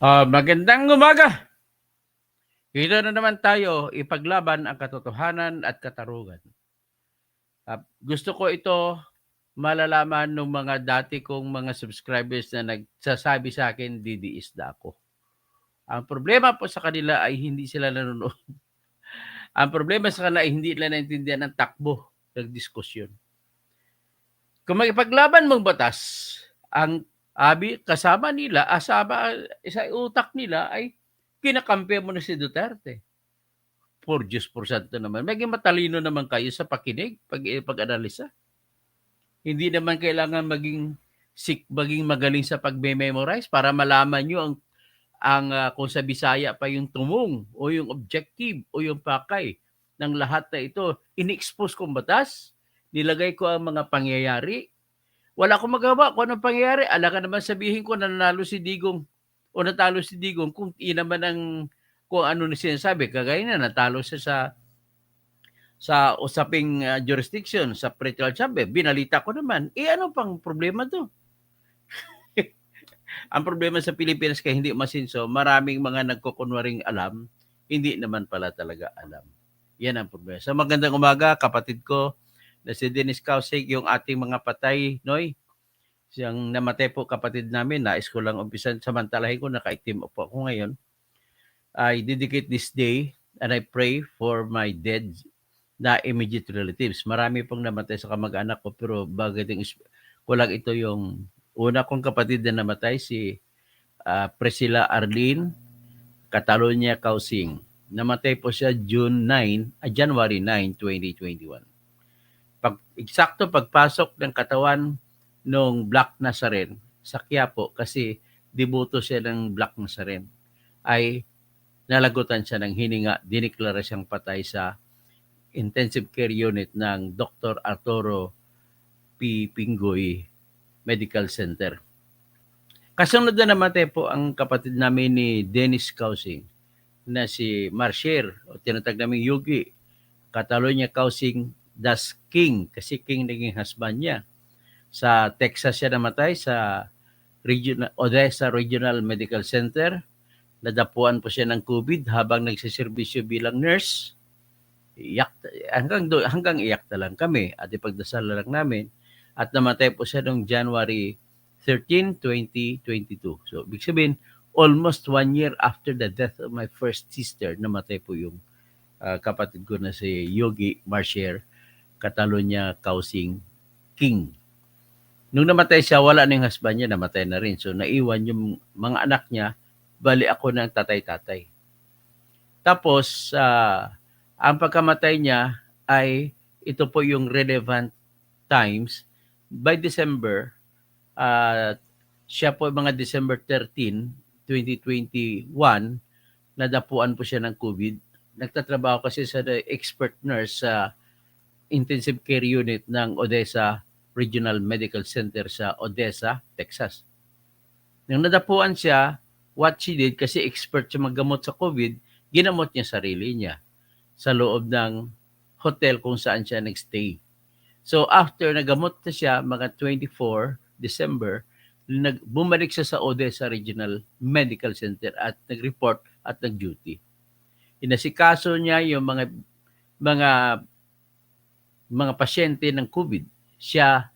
Magandang umaga. Dito na naman tayo ipaglaban ang katotohanan at katarungan. Gusto ko ito malalaman ng mga dati kong mga subscribers na nagsasabi sa akin, didiisda ako. Ang problema po sa kanila ay hindi sila nanonood. Ang problema sa kanila ay hindi nila naintindihan ang takbo ng diskusyon. Kung makipaglaban mong batas, ang kasama nila, sa utak nila ay kinakampi mo na si Duterte. For Diyos por santo naman. Maging matalino naman kayo sa pakinig, pag-analisa. Hindi naman kailangan maging magaling sa pagme-memorize para malaman nyo kung sa Bisaya pa yung tumong o yung objective o yung pakay ng lahat na ito. In-expose kong batas, nilagay ko ang mga pangyayari. Wala akong magawa kung anong pangyayari. Ala ka naman sabihin ko na nanalo si Digong o natalo si Digong kung naman kung ano na sinasabi. Kagaya na natalo siya sa usaping jurisdiction sa pretrial chamber. Binalita ko naman. Ano pang problema to? Ang problema sa Pilipinas kaya hindi masinso, maraming mga nagkukunwaring alam, hindi naman pala talaga alam. Yan ang problema. So magandang umaga, kapatid ko, na si Dennis Kausig, yung ating mga patay, Noy. Siyang namatay po kapatid namin, nais ko lang umpisan, samantalahin ko, nakaitim po ako ngayon. I dedicate this day and I pray for my dead na immediate relatives. Marami pong namatay sa kamag-anak ko, pero bagating kulang ito yung una kong kapatid na namatay, si Priscilla Arlene Catalonia Causing. Namatay po siya January 9, 2021. Eksakto pagpasok ng katawan nung Black Nazarene sa Quiapo, kasi deboto siya ng Black Nazarene, ay nalagutan siya ng hininga, diniklara siyang patay sa intensive care unit ng Dr. Arturo P. Pingoy Medical Center. Kasunod na namatay po ang kapatid namin ni Dennis Causing na si Marcier, o tinatag namin Yugi Catalonia Causing Das King, kasi King naging husband niya. Sa Texas siya namatay sa Odessa Regional Medical Center. Nadapuan po siya ng COVID habang nagsiservisyo bilang nurse. Hanggang iyak na lang kami at ipagdasal lang namin. At namatay po siya noong January 13, 2022. So, ibig sabihin, almost 1 year after the death of my first sister, namatay po yung kapatid ko na si Yogi Marcier Catalonia Causing King. Nung namatay siya, wala na yung husband niya, namatay na rin. So, naiwan yung mga anak niya, bali ako ng tatay-tatay. Tapos, ang pagkamatay niya ay ito po yung relevant times. By December, siya po mga December 13, 2021, nadapuan po siya ng COVID. Nagtatrabaho kasi sa expert nurse sa intensive care unit ng Odessa Regional Medical Center sa Odessa, Texas. Nung nadapuan siya, what she did, kasi expert siya maggamot sa COVID, ginamot niya sarili niya sa loob ng hotel kung saan siya nagstay. So after nagamot na siya, mga 24 December, bumalik siya sa Odessa Regional Medical Center at nag-report at nag-duty. Inasikaso niya yung mga pasyente ng COVID. Siya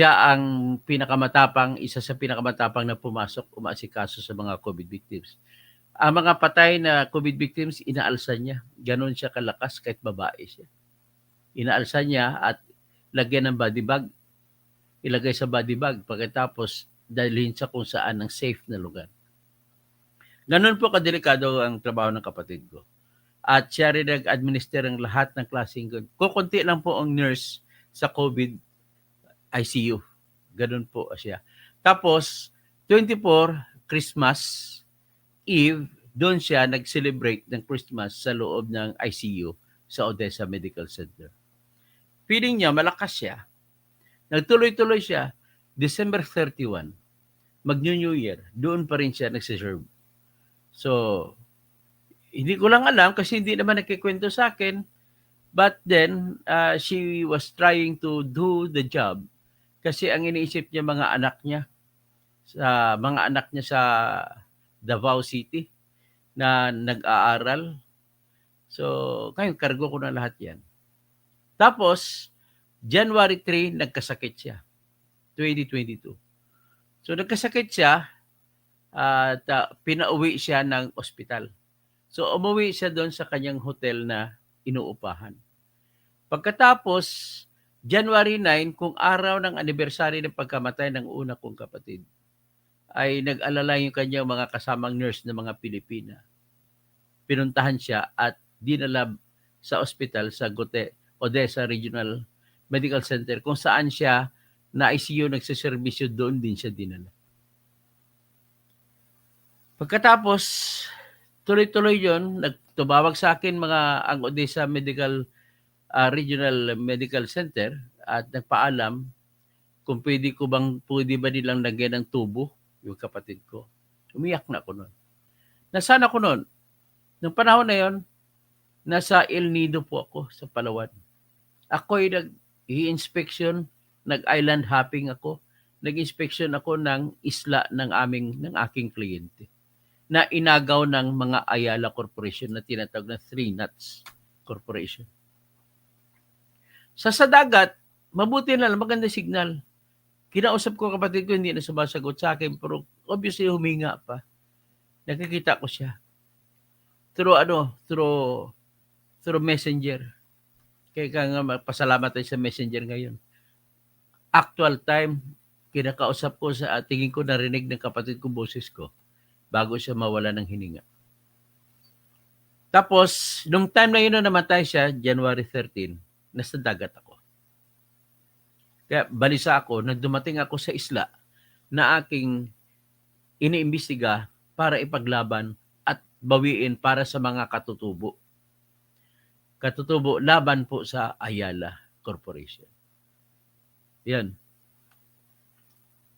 ang isa sa pinakamatapang na pumasok, umaasikaso sa mga COVID victims. Ang mga patay na COVID victims, inaalsa niya. Ganon siya kalakas kahit babae siya. Inaalsa niya at lagyan ng body bag. Ilagay sa body bag. Pagkatapos, dalhin sa kung saan ang safe na lugar. Ganon po kadelikado ang trabaho ng kapatid ko. At siya rin nag-administer ng lahat ng klaseng good. Kukunti lang po ang nurse sa COVID ICU. Ganon po siya. Tapos, 24, Christmas Eve, doon siya nag-celebrate ng Christmas sa loob ng ICU sa Odessa Medical Center. Feeling niya, malakas siya. Nagtuloy-tuloy siya. December 31, mag-New Year, doon pa rin siya nagsiserve. So, hindi ko lang alam kasi hindi naman nagkikwento sa akin. But then, she was trying to do the job kasi ang iniisip niya mga anak niya sa Davao City na nag-aaral. So, ngayon, kargo ko na lahat yan. Tapos, January 3, nagkasakit siya. 2022. So, nagkasakit siya at pinauwi siya ng ospital. So, umuwi siya doon sa kanyang hotel na inuupahan. Pagkatapos, January 9, kung araw ng anibersary ng pagkamatay ng una kong kapatid, ay nag-alala yung kanyang mga kasamang nurse na mga Pilipina. Pinuntahan siya at dinala sa ospital sa Odessa Regional Medical Center kung saan siya na ICU nagsiservisyo, doon din siya dinala. Pagkatapos, tuloy-tuloy yon, nagtumawag sa akin ang Odessa Regional Medical Center at nagpaalam kung pwede ba nilang lagyan ng tubo yung kapatid ko. Umiyak na ako noon. Nasaan ako noon? Noong panahon na yon, nasa El Nido po ako sa Palawan. Ako'y nag-i-inspection, nag-island hopping ako, nag-inspection ako ng isla ng aking kliyente na inagaw ng mga Ayala Corporation na tinatawag na 3 Nuts Corporation. Sa dagat, mabuti na lang, maganda signal. Kinausap ko kapatid ko, hindi na sumasagot sa akin, pero obviously huminga pa. Nakikita ko siya. Through messenger. Kaya nga pasalamat tayo sa messenger ngayon. Actual time, kinakausap ko tingin ko narinig ng kapatid ko boses ko bago siya mawala ng hininga. Tapos, nung time na yun na namatay siya, January 13, nasa dagat ako. Kaya balisa ako, nang dumating ako sa isla na aking iniimbestiga para ipaglaban at bawiin para sa mga katutubo. Katutubo laban po sa Ayala Corporation. Yan.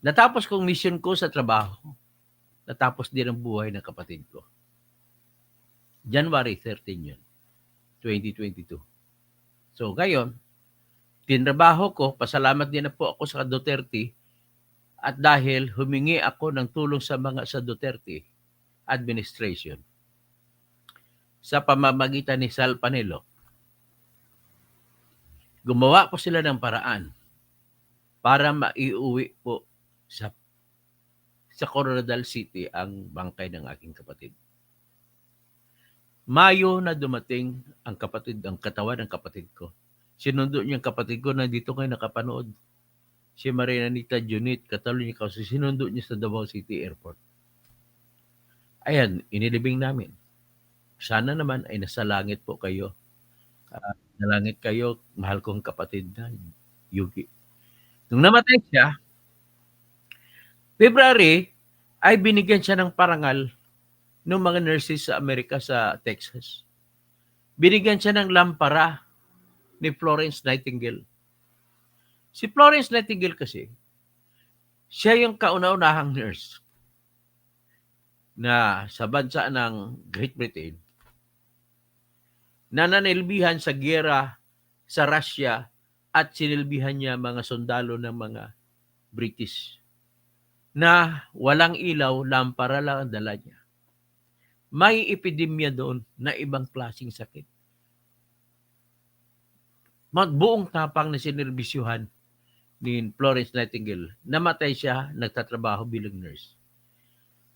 Natapos kong mission ko sa trabaho. Natapos din ang buhay ng kapatid ko. January 13 yun, 2022. So ngayon, tinrabaho ko, pasalamat din na po ako sa Duterte at dahil humingi ako ng tulong sa Duterte administration sa pamamagitan ni Sal Panelo, gumawa po sila ng paraan para maiuwi po sa Coronadal City ang bangkay ng aking kapatid. Mayo na dumating ang katawan ng kapatid ko. Sinundo niya ang kapatid ko, nandito kayo nakapanood. Si Marianita Junit, Catalonia kasi sinundo niya sa Davao City Airport. Ayan, inilibing namin. Sana naman ay nasa langit po kayo. Nalangit kayo, mahal kong kapatid na Yugi. Nung namatay siya, February, ay binigyan siya ng parangal ng mga nurses sa Amerika, sa Texas. Binigyan siya ng lampara ni Florence Nightingale. Si Florence Nightingale kasi, siya yung kauna-unahang nurse na sa bansa ng Great Britain na nanilbihan sa giyera sa Russia at sinilbihan niya mga sundalo ng mga British na walang ilaw, lampara lang ang dala niya. May epidemya doon na ibang klaseng sakit. Buong tapang na sinerbisyuhan ni Florence Nightingale. Namatay siya, nagtatrabaho bilang nurse.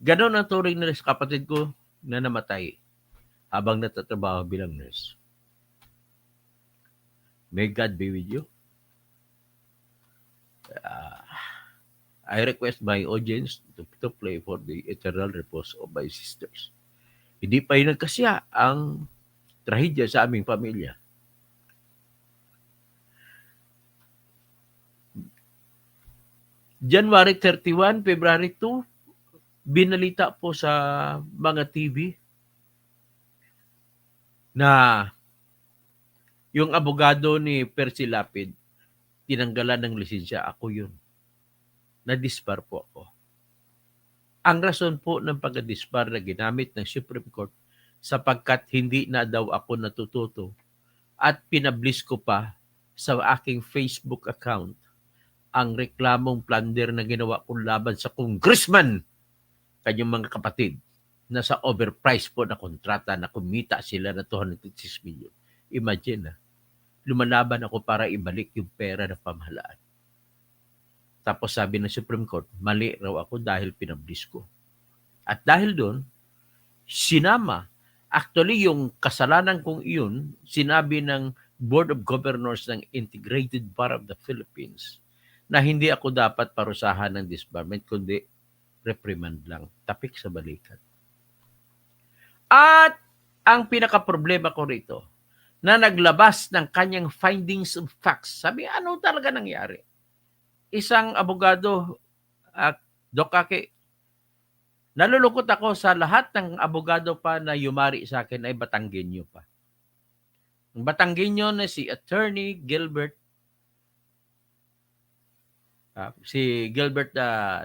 Ganon ang turing na kapatid ko na namatay habang nagtatrabaho bilang nurse. May God be with you. I request my audience to play for the eternal repose of my sisters. Hindi pa yun nagkasya ang trahedya sa aming pamilya. January 31, February 2, binalita po sa mga TV na yung abogado ni Percy Lapid, tinanggalan ng lisensya. Ako yun. Na-dispar po ako. Ang rason po ng pag-dispar na ginamit ng Supreme Court sapagkat hindi na daw ako natututo at pinablis ko pa sa aking Facebook account ang reklamong plunder na ginawa kong laban sa congressman, kanyang mga kapatid. nasa overpriced po na kontrata na kumita sila na 206 million. Imagine lumalaban ako para ibalik yung pera ng pamahalaan. Tapos sabi ng Supreme Court, mali raw ako dahil pinablis ko. At dahil doon, sinama. Actually, yung kasalanan kong iyon, sinabi ng Board of Governors ng Integrated Bar of the Philippines na hindi ako dapat parusahan ng disbarment, kundi reprimand lang, tapik sa balikat. At ang pinaka-problema ko rito, na naglabas ng kanyang findings of facts. Sabi, ano talaga nangyari? Isang abogado, Doc Ake, nalulungkot ako sa lahat ng abogado pa na yumari sa akin ay Batanggenyo pa. Ang Batanggenyo na si Attorney Gilbert,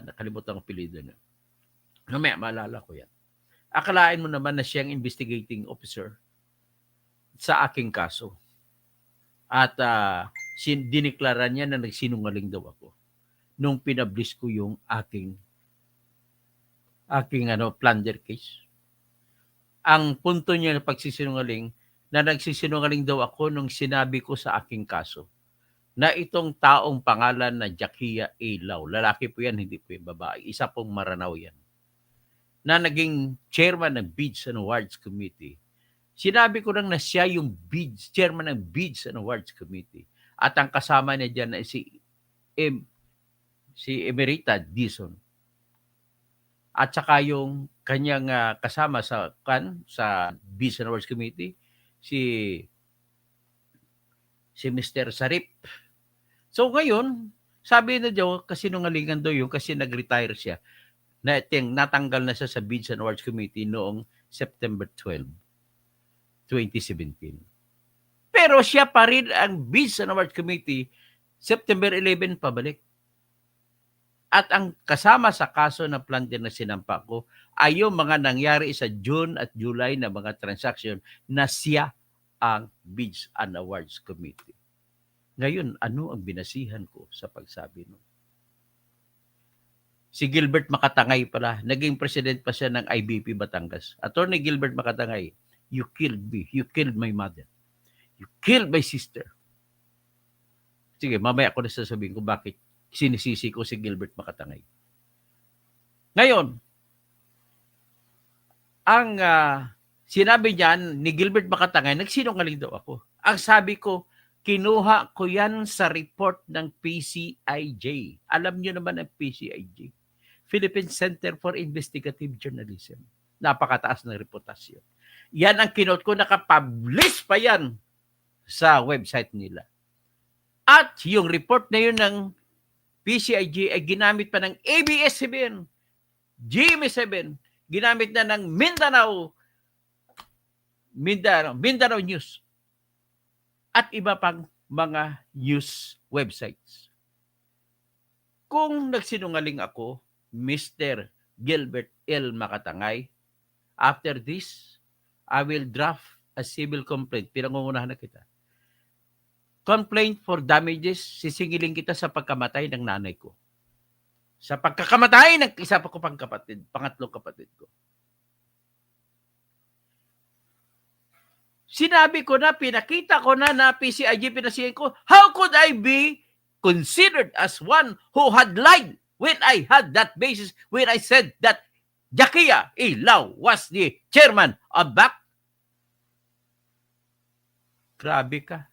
nakalimutan ang apelyido niya. Mamaya, maalala ko yan. Akalain mo naman na siyang investigating officer sa aking kaso. At diniklara niya na nagsinungaling daw ako nung pinablis ko yung aking plunder case. Ang punto niya ng pagsisinungaling, na nagsisinungaling daw ako nung sinabi ko sa aking kaso na itong taong pangalan na Jakia A. Lau, lalaki po yan, hindi po yung babae, isa pong Maranao yan, na naging chairman ng Bids and Awards Committee. Sinabi ko lang na siya yung chairman ng Bids and Awards Committee. At ang kasama niya dyan ay si Emerita Dizon. At saka yung kanyang kasama sa Bids and Awards Committee, si Mr. Sarip. So ngayon, sabi na daw, kasi nungalingan daw yung kasi nag-retire siya. Natanggal na siya sa Bids and Awards Committee noong September 12, 2017. Pero siya pa rin ang Bids and Awards Committee, September 11 pabalik. At ang kasama sa kaso na plunder na sinampa ko ay yung mga nangyari sa June at July na mga transaction na siya ang Bids and Awards Committee. Ngayon, ano ang binasihan ko sa pagsabi nun? Si Gilbert Makatangay pala, naging president pa siya ng IBP Batangas. Attorney Gilbert Makatangay, you killed me. You killed my mother. You killed my sister. Sige, mamaya ko na sasabihin ko bakit sinisisi ko si Gilbert Makatangay. Ngayon, ang sinabi niyan ni Gilbert Makatangay, nagsinungaling daw ako. Ang sabi ko, kinuha ko yan sa report ng PCIJ. Alam niyo naman ang PCIJ. Philippine Center for Investigative Journalism. Napakataas ng reputasyon. Yan ang kinot ko, nakapublish pa yan sa website nila. At yung report na yun ng PCIJ ay ginamit pa ng ABS-CBN, GMA7, ginamit na ng Mindanao News, at iba pang mga news websites. Kung nagsinungaling ako, Mr. Gilbert L. Makatangay, after this, I will draft a civil complaint. Pinangungunahan na kita. Complaint for damages, sisingilin kita sa pagkamatay ng nanay ko. Sa pagkakamatay ng isa pa ko pang kapatid, pangatlong kapatid ko. Sinabi ko na, pinakita ko na PCIJ, pinasiyan ko, how could I be considered as one who had lied when I had that basis, when I said that Jakia A. Lau was the chairman of BAC? Grabe ka.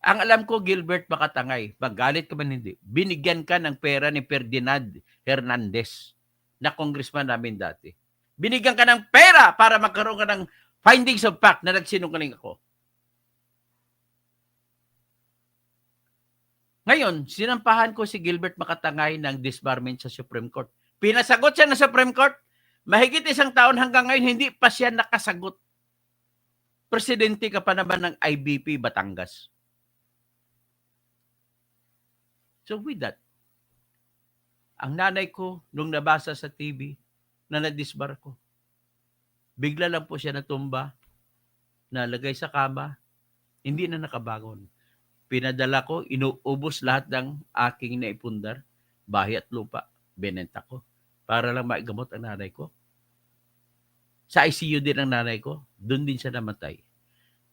Ang alam ko, Gilbert Makatangay, magalit ka man hindi, binigyan ka ng pera ni Ferdinand Hernandez, na congressman namin dati. Binigyan ka ng pera para magkaroon ka ng findings of fact na nagsinungaling ako. Ngayon, sinampahan ko si Gilbert Makatangay ng disbarment sa Supreme Court. Pinasagot siya ng Supreme Court. Mahigit isang taon hanggang ngayon, hindi pa siya nakasagot. Presidente ka pa naman ng IBP Batangas. So with that, ang nanay ko, nung nabasa sa TV na nadisbar ko, bigla lang po siya natumba, nalagay sa kama, hindi na nakabangon. Pinadala ko, inuubos lahat ng aking naipundar, bahay at lupa, binenta ko, para lang maigamot ang nanay ko. Sa ICU din ang nanay ko. Doon din siya namatay.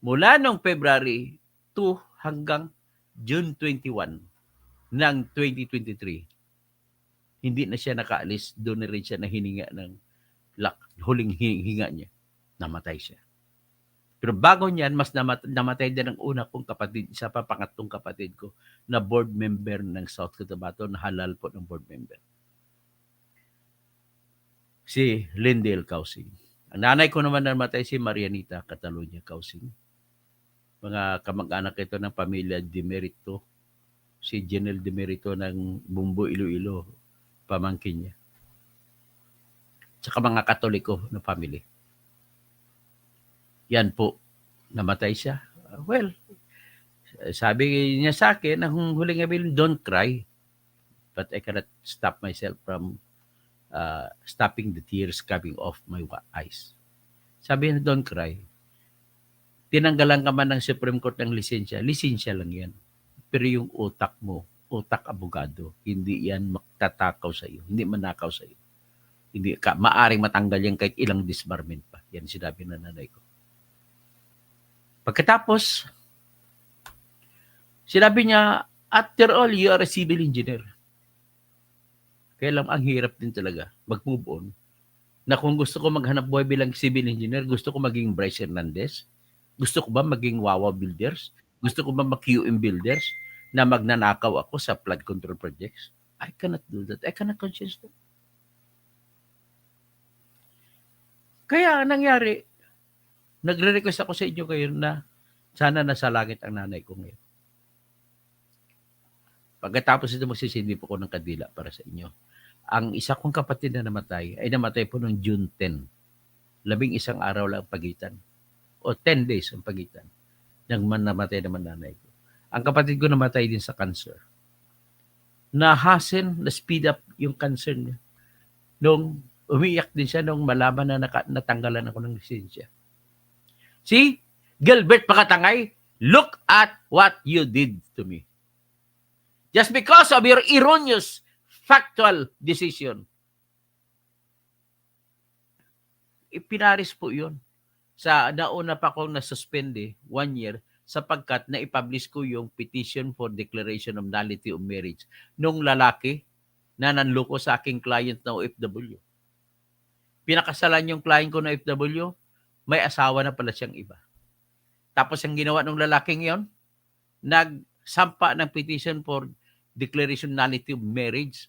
Mula noong February 2 hanggang June 21 ng 2023, hindi na siya nakaalis. Doon na rin siya nahininga ng huling hinga niya. Namatay siya. Pero bago niyan, mas namatay din ang una kong kapatid, isa pa pangatlong kapatid ko, na board member ng South Cotabato, na halal po ng board member. Si Lindale Causing. Ang nanay ko naman namatay si Marianita Catalunya Causing. Mga kamag-anak ito ng pamilya Demerito. Si Janelle Demerito ng Bumbo, Iloilo, pamangkin niya. Tsaka mga Katoliko na family. Yan po, namatay siya. Well, sabi niya sa akin, ang huling gabi, don't cry. But I cannot stop myself from stopping the tears coming off my eyes. Sabi niya, don't cry. Tinanggalan ka man ng Supreme Court ng lisensya lang yan. Pero yung utak mo, utak abogado, hindi yan magtatakaw sa iyo, hindi manakaw sa iyo. Hindi ka maaring matanggal yan kahit ilang disbarment pa. Yan sinabi ng nanay ko. Pagkatapos, sinabi niya, after all, you are a civil engineer. Kaya lang, ang hirap din talaga mag-move on. Na kung gusto ko maghanap buhay bilang civil engineer, gusto ko maging Bryce Hernandez, gusto ko ba maging Wawa Builders, gusto ko ba mag-QM Builders, na magnanakaw ako sa flood control projects. I cannot do that. I cannot conscience that. Kaya nangyari, nagre-request ako sa inyo ngayon na sana nasa langit ang nanay ko ngayon. Pagkatapos ito, magsisindi po ko ng kadila para sa inyo. Ang isa kong kapatid na namatay ay namatay po noong June 10. 11 araw lang ang pagitan. O 10 days ang pagitan. Nang namatay naman nanay ko. Ang kapatid ko namatay din sa cancer. Na-hasten, na-speed up yung cancer niya. Nung umiyak din siya nung malaman na natanggalan ako ng lisensya. See, Gilbert Pakatangay, look at what you did to me. Just because of your erroneous factual decision. Ipinaris po yun. Sa nauna pa akong nasuspende 1 year sapagkat na-publish ko yung petition for declaration of nullity of marriage nung lalaki na nanloko sa aking client na OFW. Pinakasalan yung client ko na OFW, may asawa na pala siyang iba. Tapos ang ginawa ng lalaking yon, nagsampa ng petition for declaration nullity of marriage.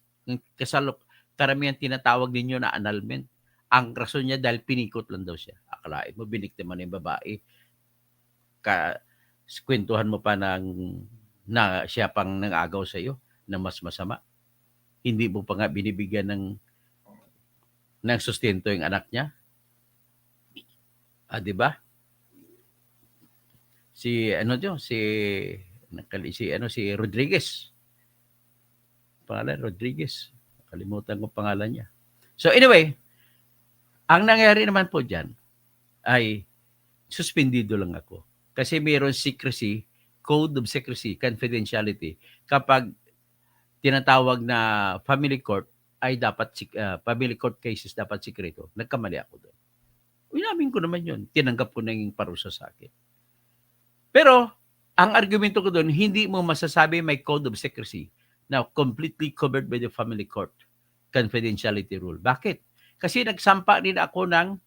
Karamihan tinatawag ninyo na annulment. Ang rason niya dahil pinikot lang daw siya. Akalain mo, biniktima na yung babae. Kwentuhan mo pa na siya pang nang-agaw sa iyo na mas masama. Hindi mo pa nga binibigyan ng sustento yung anak niya. Di ba? Si Rodriguez. Pangalan Rodriguez. Kalimutan ko pangalan niya. So anyway, ang nangyari naman po diyan ay suspendido lang ako. Kasi mayroon secrecy, code of secrecy, confidentiality. Kapag tinatawag na family court ay dapat family court cases dapat sikreto. Nagkamali ako doon. Inamin ko naman 'yun. Tinanggap ko na yung parusa sa akin. Pero ang argumento ko doon, hindi mo masasabi may code of secrecy na completely covered by the family court confidentiality rule. Bakit? Kasi nagsampa din ako ng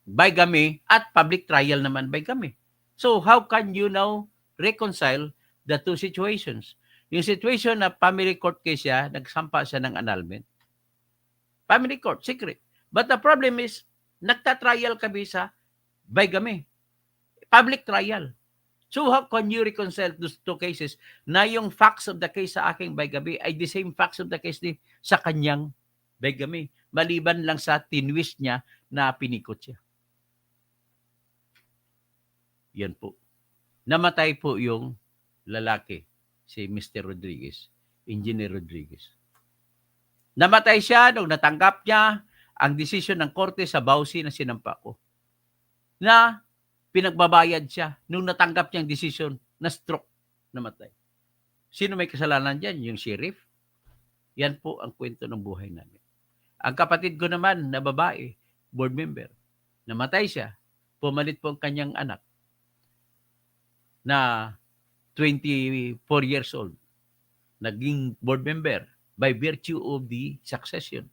bigamy at public trial naman bigamy. So how can you now reconcile the two situations? Yung situation na family court case siya, nagsampa siya ng annulment. Family court, secret. But the problem is, nagta-trial kami sa bigamy. Public trial. So how can you reconcile those two cases na yung facts of the case sa aking bigamy ay the same facts of the case din sa kanyang bigamy. Maliban lang sa tinwist niya na pinikot siya. Yan po. Namatay po yung lalaki, si Mr. Rodriguez, Engineer Rodriguez. Namatay siya nung natanggap niya ang desisyon ng korte sa bawsi na sinampa ko. Na pinagbabayad siya nung natanggap niyang desisyon na stroke, namatay. Sino may kasalanan dyan? Yung sheriff? Yan po ang kwento ng buhay namin. Ang kapatid ko naman na babae, board member. Namatay siya. Pumalit po ang kanyang anak na 24 years old. Naging board member by virtue of the succession.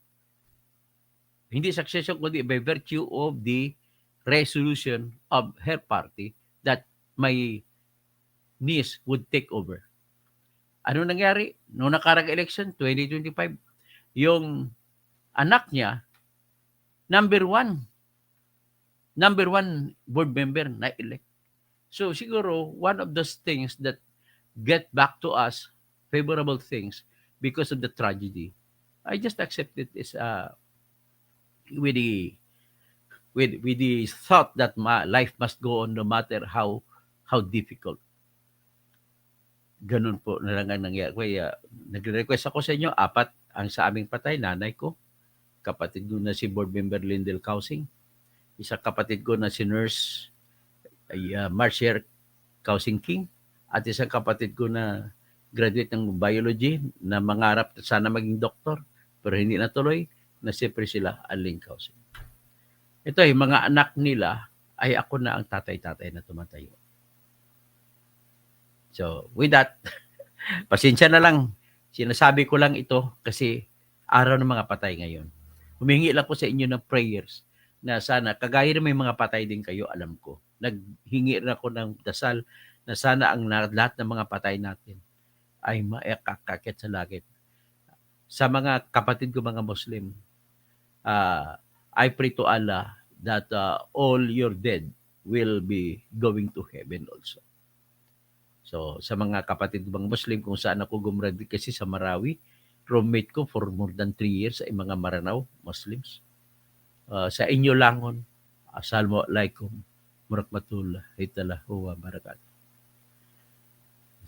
Hindi succession, kundi by virtue of the resolution of her party that my niece would take over. Ano nangyari? Noong nakarang election, 2025, yung anak niya, number one board member na elect. So siguro, one of those things that get back to us, favorable things, because of the tragedy, I just accept it as with the thought that my life must go on no matter how difficult. Ganun po na lang ang nangyari. Kaya nagre-request ako sa inyo, 4 ang sa aming patay, nanay ko, kapatid ko na si board member Lindel Kausing, isa kapatid ko na si nurse Marcier Kausing King, at isang kapatid ko na graduate ng biology na mangarap sana maging doktor pero hindi natuloy, na si Priscilla Aling Kausing. Ito ay mga anak nila ay ako na ang tatay-tatay na tumatayo. So, with that, pasensya na lang. Sinasabi ko lang ito kasi araw ng mga patay ngayon. Humingi lang ko sa inyo ng prayers na sana, kagaya na may mga patay din kayo, alam ko. Naghingi rin ako ng dasal na sana ang lahat ng mga patay natin ay maikakakit sa langit. Sa mga kapatid ko mga Muslim, I pray to Allah that all your dead will be going to heaven also. So, sa mga kapatid bang Muslim, kung saan ako gumraduate kasi sa Marawi, roommate ko for more than 3 years ay mga Maranao Muslims. Sa inyo langon, Assalamualaikum warahmatullahi wabarakatuh.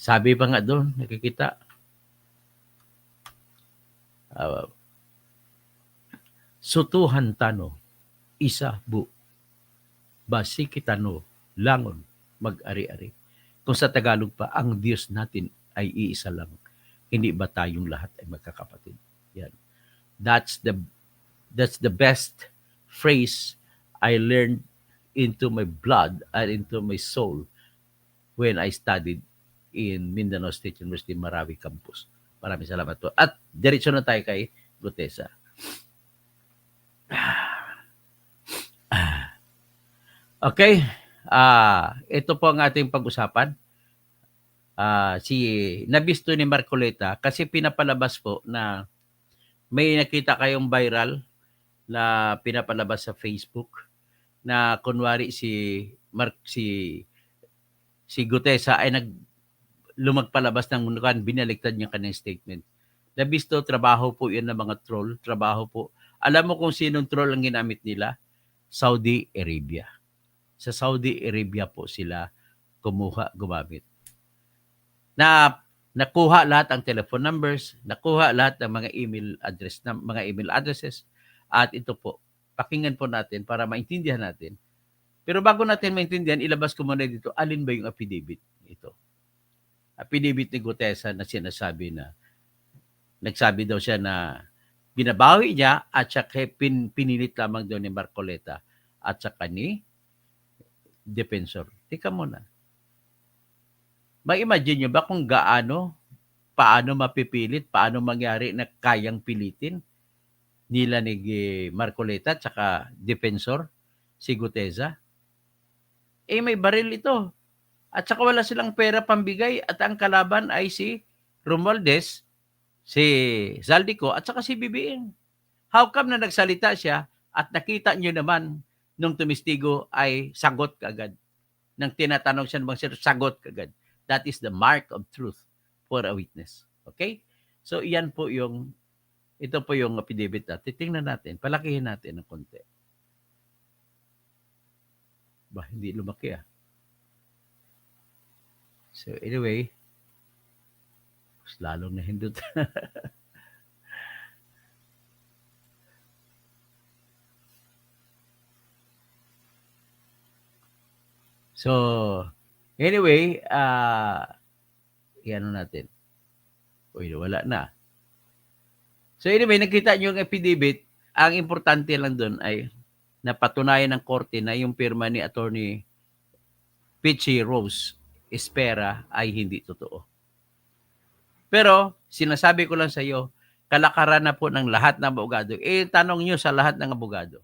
Sabi pa nga doon, nakikita, sutuhan tano, isa bu, basi kitano, langon, mag-ari-ari. Kung sa Tagalog pa, ang Diyos natin ay iisa lang. Hindi ba tayong lahat ay magkakapatid? Yan. That's the best phrase I learned into my blood and into my soul when I studied in Mindanao State University Marawi Campus. Maraming salamat po. At diretso na tayo kay Gutesa. Okay. Ito po ang ating pag-usapan. Nabisto ni Marcoleta kasi pinapalabas po na may nakita kayong viral na pinapalabas sa Facebook na kunwari si Gutesa ay lumagpalabas ng binaliktad niya kanyang statement. Nabisto, trabaho po yun ng mga troll. Trabaho po. Alam mo kung sinong troll ang ginamit nila? Saudi Arabia. Sa Saudi Arabia po sila gumamit. Nakuha lahat ang telephone numbers, nakuha lahat ng mga email addresses, at ito po, pakinggan po natin para maintindihan natin. Pero bago natin maintindihan, ilabas ko muna dito, alin ba yung affidavit ito? Affidavit ni Gutesa na sinasabi na, nagsabi daw siya na binabawi niya at saka pinilit lamang daw ni Marcoleta at saka ni Defensor. Tika muna. Mag-imagine nyo ba kung paano mapipilit, paano mangyari na kayang pilitin nila ni Marcoleta at saka Defensor, si Gutesa? May baril ito. At saka wala silang pera pambigay at ang kalaban ay si Romualdez, si Zaldico at saka si BBM. How come na nagsalita siya at nakita nyo naman nung tumistigo ay sagot kagad? Nang tinatanong siya ng sagot kagad. That is the mark of truth for a witness. Okay? So, ito po yung affidavit natin. Tingnan natin. Palakihin natin ng konti. Hindi lumaki . So, anyway, mas lalong nahindot. So, anyway, ano natin. Wala na. So anyway, nakita nyo yung affidavit. Ang importante lang doon ay na patunayan ng korte na yung pirma ni Attorney Peachy Rose Espera ay hindi totoo. Pero sinasabi ko lang sa iyo, kalakaran na po ng lahat ng abogado. Tanong nyo sa lahat ng abogado.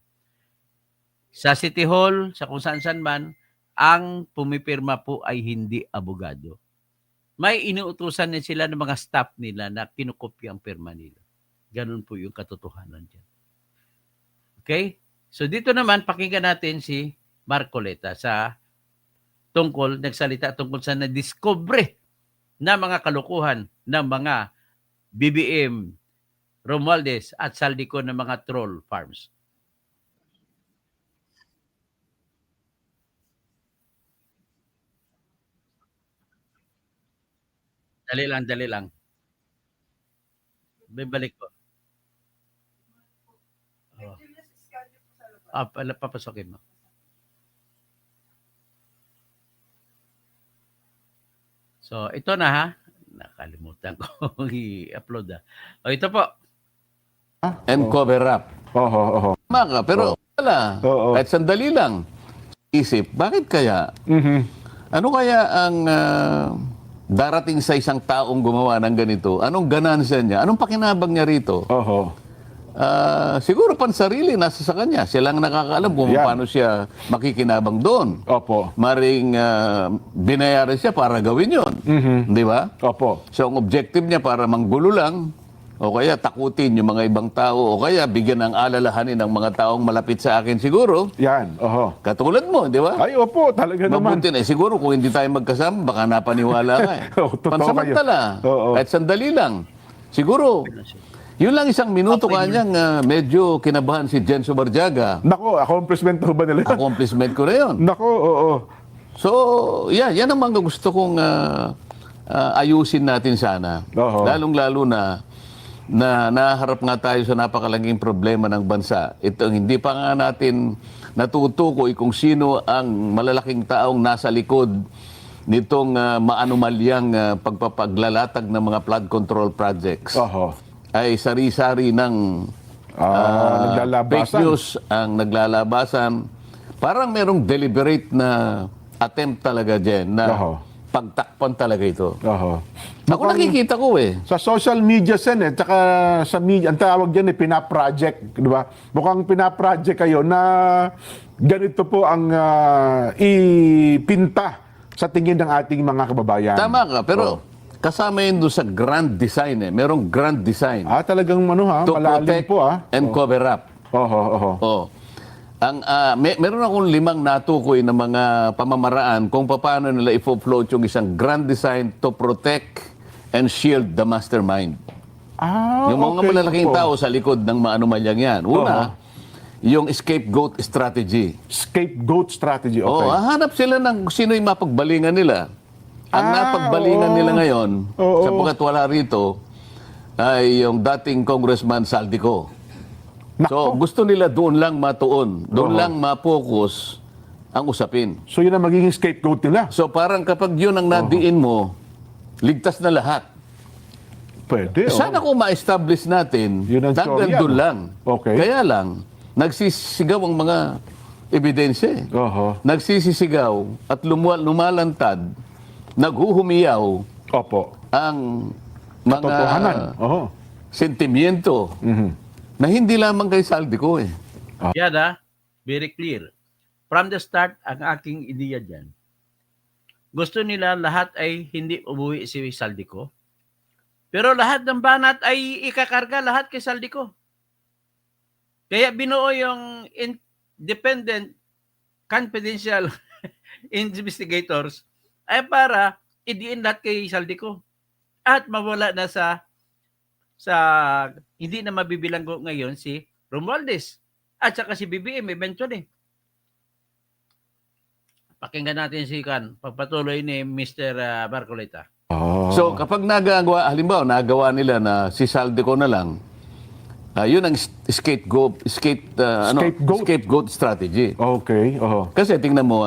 Sa City Hall, sa kung saan man, ang pumipirma po ay hindi abogado. May inuutusan din sila ng mga staff nila na kinukopya ang pirma nila. Ganun po yung katotohanan dyan. Okay? So dito naman, pakinggan natin si Marcoleta sa nagsalita tungkol sa na-discover na mga kalukuhan ng mga BBM, Romualdez at Saldico ng mga troll farms. Dali lang. Bibalik ko. Papasokin mo. So, ito na ha. Nakalimutan ko i-upload. O, ito po. And cover up. Oho. Tama ka, pero wala. Kahit sandali lang. Isip, bakit kaya? Ano kaya ang darating sa isang taong gumawa ng ganito? Anong ganansya niya? Anong pakinabang niya rito? Siguro pansarili, nasa sa kanya. Siya lang nakakaalam kung paano siya makikinabang doon. Opo. Maring binayaran siya para gawin yon. Di ba? Opo. So ang objective niya para manggulo lang, o kaya takutin yung mga ibang tao, o kaya bigyan ng alalahanin ng mga taong malapit sa akin siguro. Yan. Oho. Katulad mo, di ba? Ay, opo. Talaga naman. Mabuti na. Siguro kung hindi tayo magkasama, baka napaniwala ka eh. Totoo Pansamantala. kayo. Kahit sandali lang. Siguro, yun lang isang minuto kanyang medyo kinabahan si Jenso Barjaga. Nako, accomplishment ho ba nila? Accomplishment ko na yun. Nako, oo. So, yan ang mga gusto kong ayusin natin sana. Oho. Lalong-lalo na naharap nga tayo sa napakalanging problema ng bansa. Ito, hindi pa nga natin natutukoy kung sino ang malalaking taong nasa likod nitong maanumalyang pagpapaglalatag ng mga flood control projects. Oho. Ay sari-sari ng fake naglalabasan. news ang naglalabasan. Parang merong deliberate na attempt talaga dyan na Oho. pagtakpan talaga ito. Oho. Ako nakikita ko eh. Sa social media sen tsaka sa media, ang tawag dyan pinaproject, di ba? Mukhang pinaproject kayo na ganito po ang ipinta sa tingin ng ating mga kababayan. Tama ka, pero kasama yun doon sa grand design eh. Merong grand design. Talagang to malalim protect po and cover up. Oho. Meron akong 5 natukoy na mga pamamaraan kung paano nila i-float yung isang grand design to protect and shield the mastermind. Yung mga okay malalaking po. tao sa likod ng maanumalyang yan. Una, yung scapegoat strategy. Scapegoat strategy, okay. Hahanap sila ng sino yung mapagbalingan nila. Ang napagbalingan nila ngayon, sapagkat wala rito, ay yung dating Congressman Saldico. So, gusto nila doon lang matuon. Doon lang ma-focus ang usapin. So, yun ang magiging scapegoat nila. So, parang kapag yun ang nadiin mo, ligtas na lahat. Pwede, Sana kung ma-establish natin, Yun ang hanggang storya, doon no? lang. Okay. Kaya lang, nagsisigaw ang mga ebidensya. Oho. Nagsisisigaw at lumalantad, naghuhumiyaw Opo. ang mga Totohanan. Oho. sentimiento na hindi lamang kay Saldico eh. Yan very clear. From the start, ang aking ideya dyan, gusto nila lahat ay hindi umuwi si Saldico. Pero lahat ng banat ay ikakarga lahat kay Saldico. Kaya binuo yung independent confidential investigators ay para idiin lahat kay Saldico. At mawala na sa hindi na mabibilanggo ngayon si Romualdez at saka si BBM eventually. Pakinggan natin si pagpatuloy ni Mr. Marcoleta. So kapag halimbawa nagawa nila na si Saldico na lang, yun ang scapegoat strategy. Okay. Oho. Kasi tingnan mo,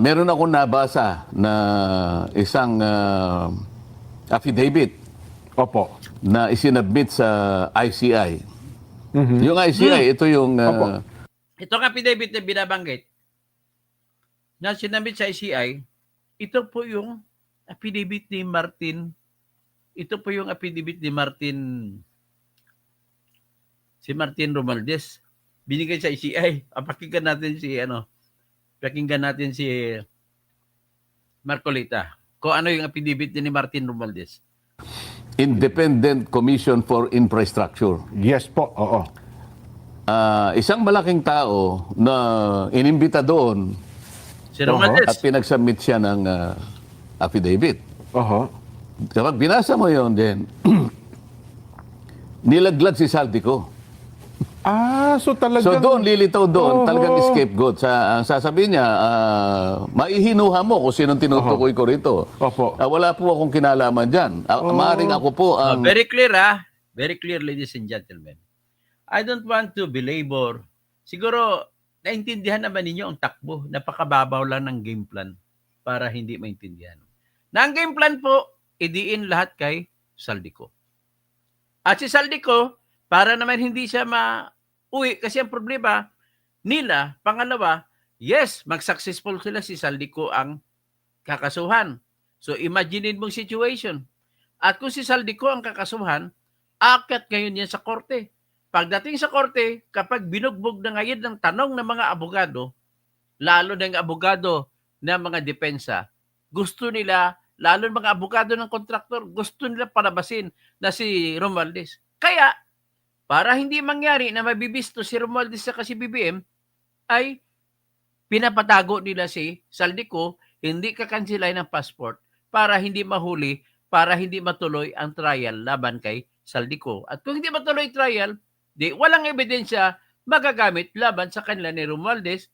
meron akong nabasa na isang affidavit Opo. na isinabit sa ICI. Yung ICI, ito yung... Opo. Itong affidavit na binabanggit na sinabit sa ICI, ito po yung affidavit ni Martin. Ito po yung affidavit ni Martin, si Martin Romualdez. Binigay sa ICI. Pakinggan natin si Marcolita. Kung ano yung affidavit ni Martin Romualdez. Independent Commission for Infrastructure. Yes po, oo. Isang malaking tao na inimbita doon Si Romualdez. at pinagsubmit siya ng affidavit. Oho. Kapag binasa mo yon din, nilaglad si Saldico. So talagang... So doon, lilitaw doon, Oo. talagang scapegoat. Ang sasabihin niya, maihinuha mo kung sinong tinutukoy ko rito. Opo. Wala po akong kinalaman dyan. Maaring ako po ang... Very clear, very clear, ladies and gentlemen. I don't want to belabor. Siguro, naintindihan naman ninyo ang takbo. Napakababaw lang ng game plan para hindi maintindihan. Na ang game plan po, idiin lahat kay Saldico. At si Saldico, para naman hindi siya mauwi, kasi ang problema nila, pangalawa, yes, mag-successful sila, si Saldico ang kakasuhan. So, imagine mong situation. At kung si Saldico ang kakasuhan, akyat ngayon yan sa korte. Pagdating sa korte, kapag binugbog na ngayon ng tanong ng mga abogado, lalo ng abogado ng mga depensa, gusto nila, lalo ng mga abogado ng kontraktor, gusto nila palabasin na si Romualdez. Kaya, para hindi mangyari na mabibisto si Romualdez sa si BBM, ay pinapatago nila si Saldico, hindi kakansilay ng passport para hindi mahuli, para hindi matuloy ang trial laban kay Saldico. At kung hindi matuloy trial, di walang ebidensya magagamit laban sa kanila ni Romualdez,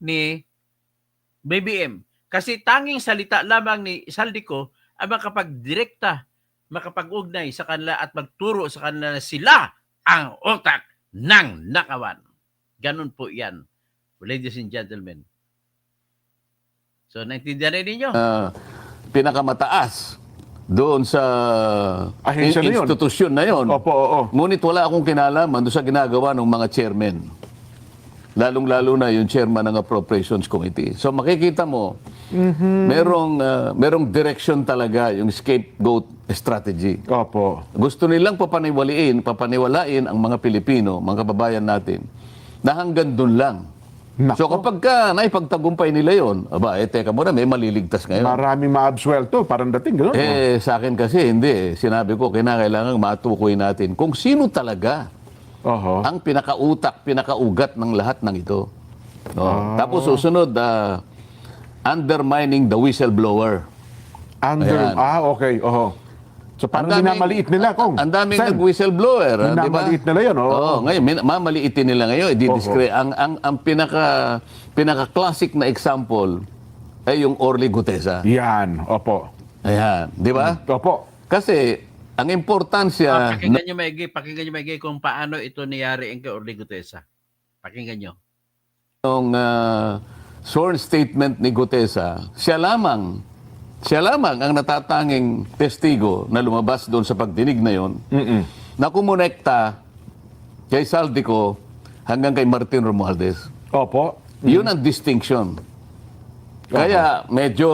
ni BBM. Kasi tanging salita lamang ni Saldico ang makapagdirekta, makapag-ugnay sa kanila at magturo sa kanila na sila ang utak ng nakawan. Ganun po yan, ladies and gentlemen. So, naintindihan rin ninyo? Pinakamataas doon sa Ahensya na yun. institusyon na yon. Opo, oo. Ngunit wala akong kinalaman doon sa ginagawa ng mga chairman. Lalong-lalo na yung chairman ng Appropriations Committee. So makikita mo, merong direction talaga yung scapegoat strategy. Opo. Gusto nilang papaniwalain ang mga Pilipino, mga kababayan natin, na hanggang doon lang. Nako. So kapag naipagtagumpay nila yon, teka muna, may maliligtas ngayon. Maraming maabsuelto, parang dating gano'n. Sa akin kasi, hindi. Sinabi ko, kinakailangan matukoy natin kung sino talaga Oho. ang pinakautak, pinakaugat ng lahat ng ito. No? Tapos susunod, undermining the whistleblower. Ayan. Okay. Oho. So parang Ang daming- minamaliit nila kung. Ang daming Sen, nag-whistleblower, di ba? minamaliit nila yun, oo. Oo, ngayon, mamaliitin nila ngayon. Ang pinaka-classic na example ay yung Orly Gutesa. Yan, opo. Ayan, di ba? Opo. Kasi, ang importansya... Pakinggan nyo maigi kung paano ito niyari ang kay Orly Gutesa. Pakinggan nyo. Nung sworn statement ni Gutesa, siya lamang ang natatanging testigo na lumabas doon sa pagdinig na yon na kumonekta kay Saldico hanggang kay Martin Romualdez. Opo. Yun ang distinction. Kaya medyo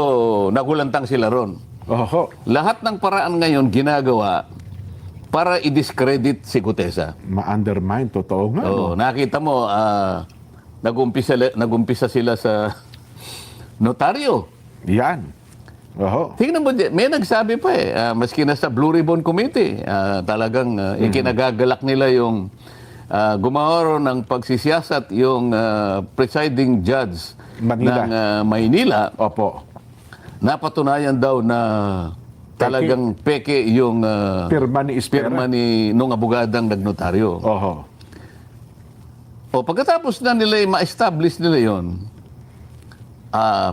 nagulantang sila ron. Oho. Lahat ng paraan ngayon ginagawa para i-discredit si Gutesa. Ma-undermine, totoo nga. Oo, nakita mo, nag-umpisa sila sa notaryo. Yan. Oho. Tingnan mo, may nagsabi pa maski na sa Blue Ribbon Committee, talagang ikinagagalak nila yung gumawa ng pagsisiyasat yung presiding judge Manila. ng Maynila. Opo. Napatunayan daw na talagang peke yung Pirma ni Espera. pirma ni nung abogadang nagnotaryo. Oho. Pagkatapos na nila ma-establish nila yon,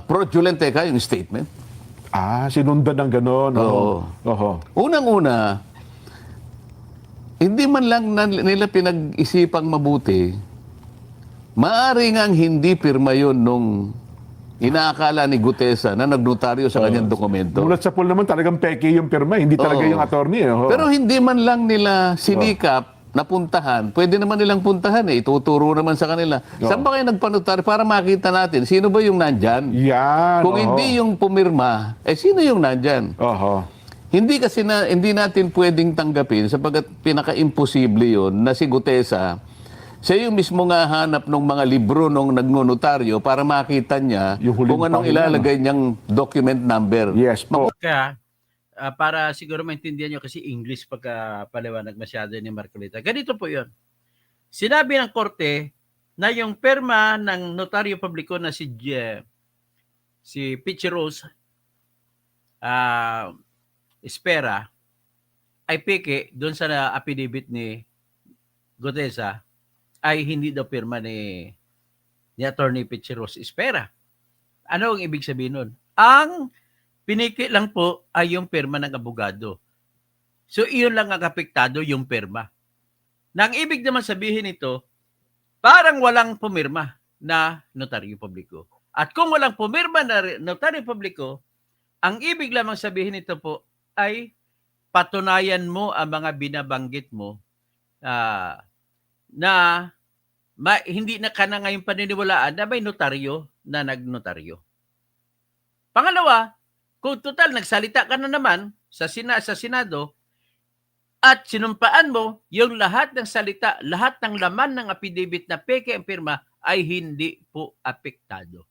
fraudulent yung statement. Sinundan ng gano'n. Oo. Oho. Unang-una, hindi man lang nila pinag-isipang mabuti, maaari ngang hindi pirma yun nung inaakala ni Gutesa na nagnotaryo sa kanyang dokumento. Mulat sa pool naman talagang peke yung pirma, hindi talaga Oo. yung attorney. Oho. Pero hindi man lang nila sinikap napuntahan, pwede naman nilang puntahan eh. Ituturo naman sa kanila. Oo. Saan ba kayo nagpanotaryo para makita natin sino ba yung nandyan? Yan. Kung oho. hindi yung pumirma, sino yung nandyan? Oho. Hindi natin pwedeng tanggapin sapagkat pinaka-imposible yun na si Gutesa, siya yung mismo nga hanap ng mga libro nung nagnonotaryo para makita niya Yung huling kung anong pahina, ilalagay niyang document number. Yes po. Kaya, para siguro maintindihan nyo kasi English pagka paliwanag masyado ni Marcolita. Ganito po yun. Sinabi ng korte na yung perma ng notaryo publiko na si Pichi Rose Espera ay peke doon sa affidavit ni Gutesa ay hindi daw pirma ni Attorney Pichi Rose Espera. Ano ang ibig sabihin nun? Ang piniki lang po ay yung pirma ng abogado. So, iyon lang ang apektado, yung pirma. Nang ibig naman sabihin ito, parang walang pumirma na notaryo publiko. At kung walang pumirma na notaryo publiko, ang ibig lamang sabihin nito po ay patunayan mo ang mga binabanggit mo na hindi na ka na ngayon paniniwalaan na may notaryo na nagnotaryo. Pangalawa, kung total nagsalita ka na naman sa Senado at sinumpaan mo yung lahat ng salita, lahat ng laman ng affidavit na peke ang pirma ay hindi po apektado.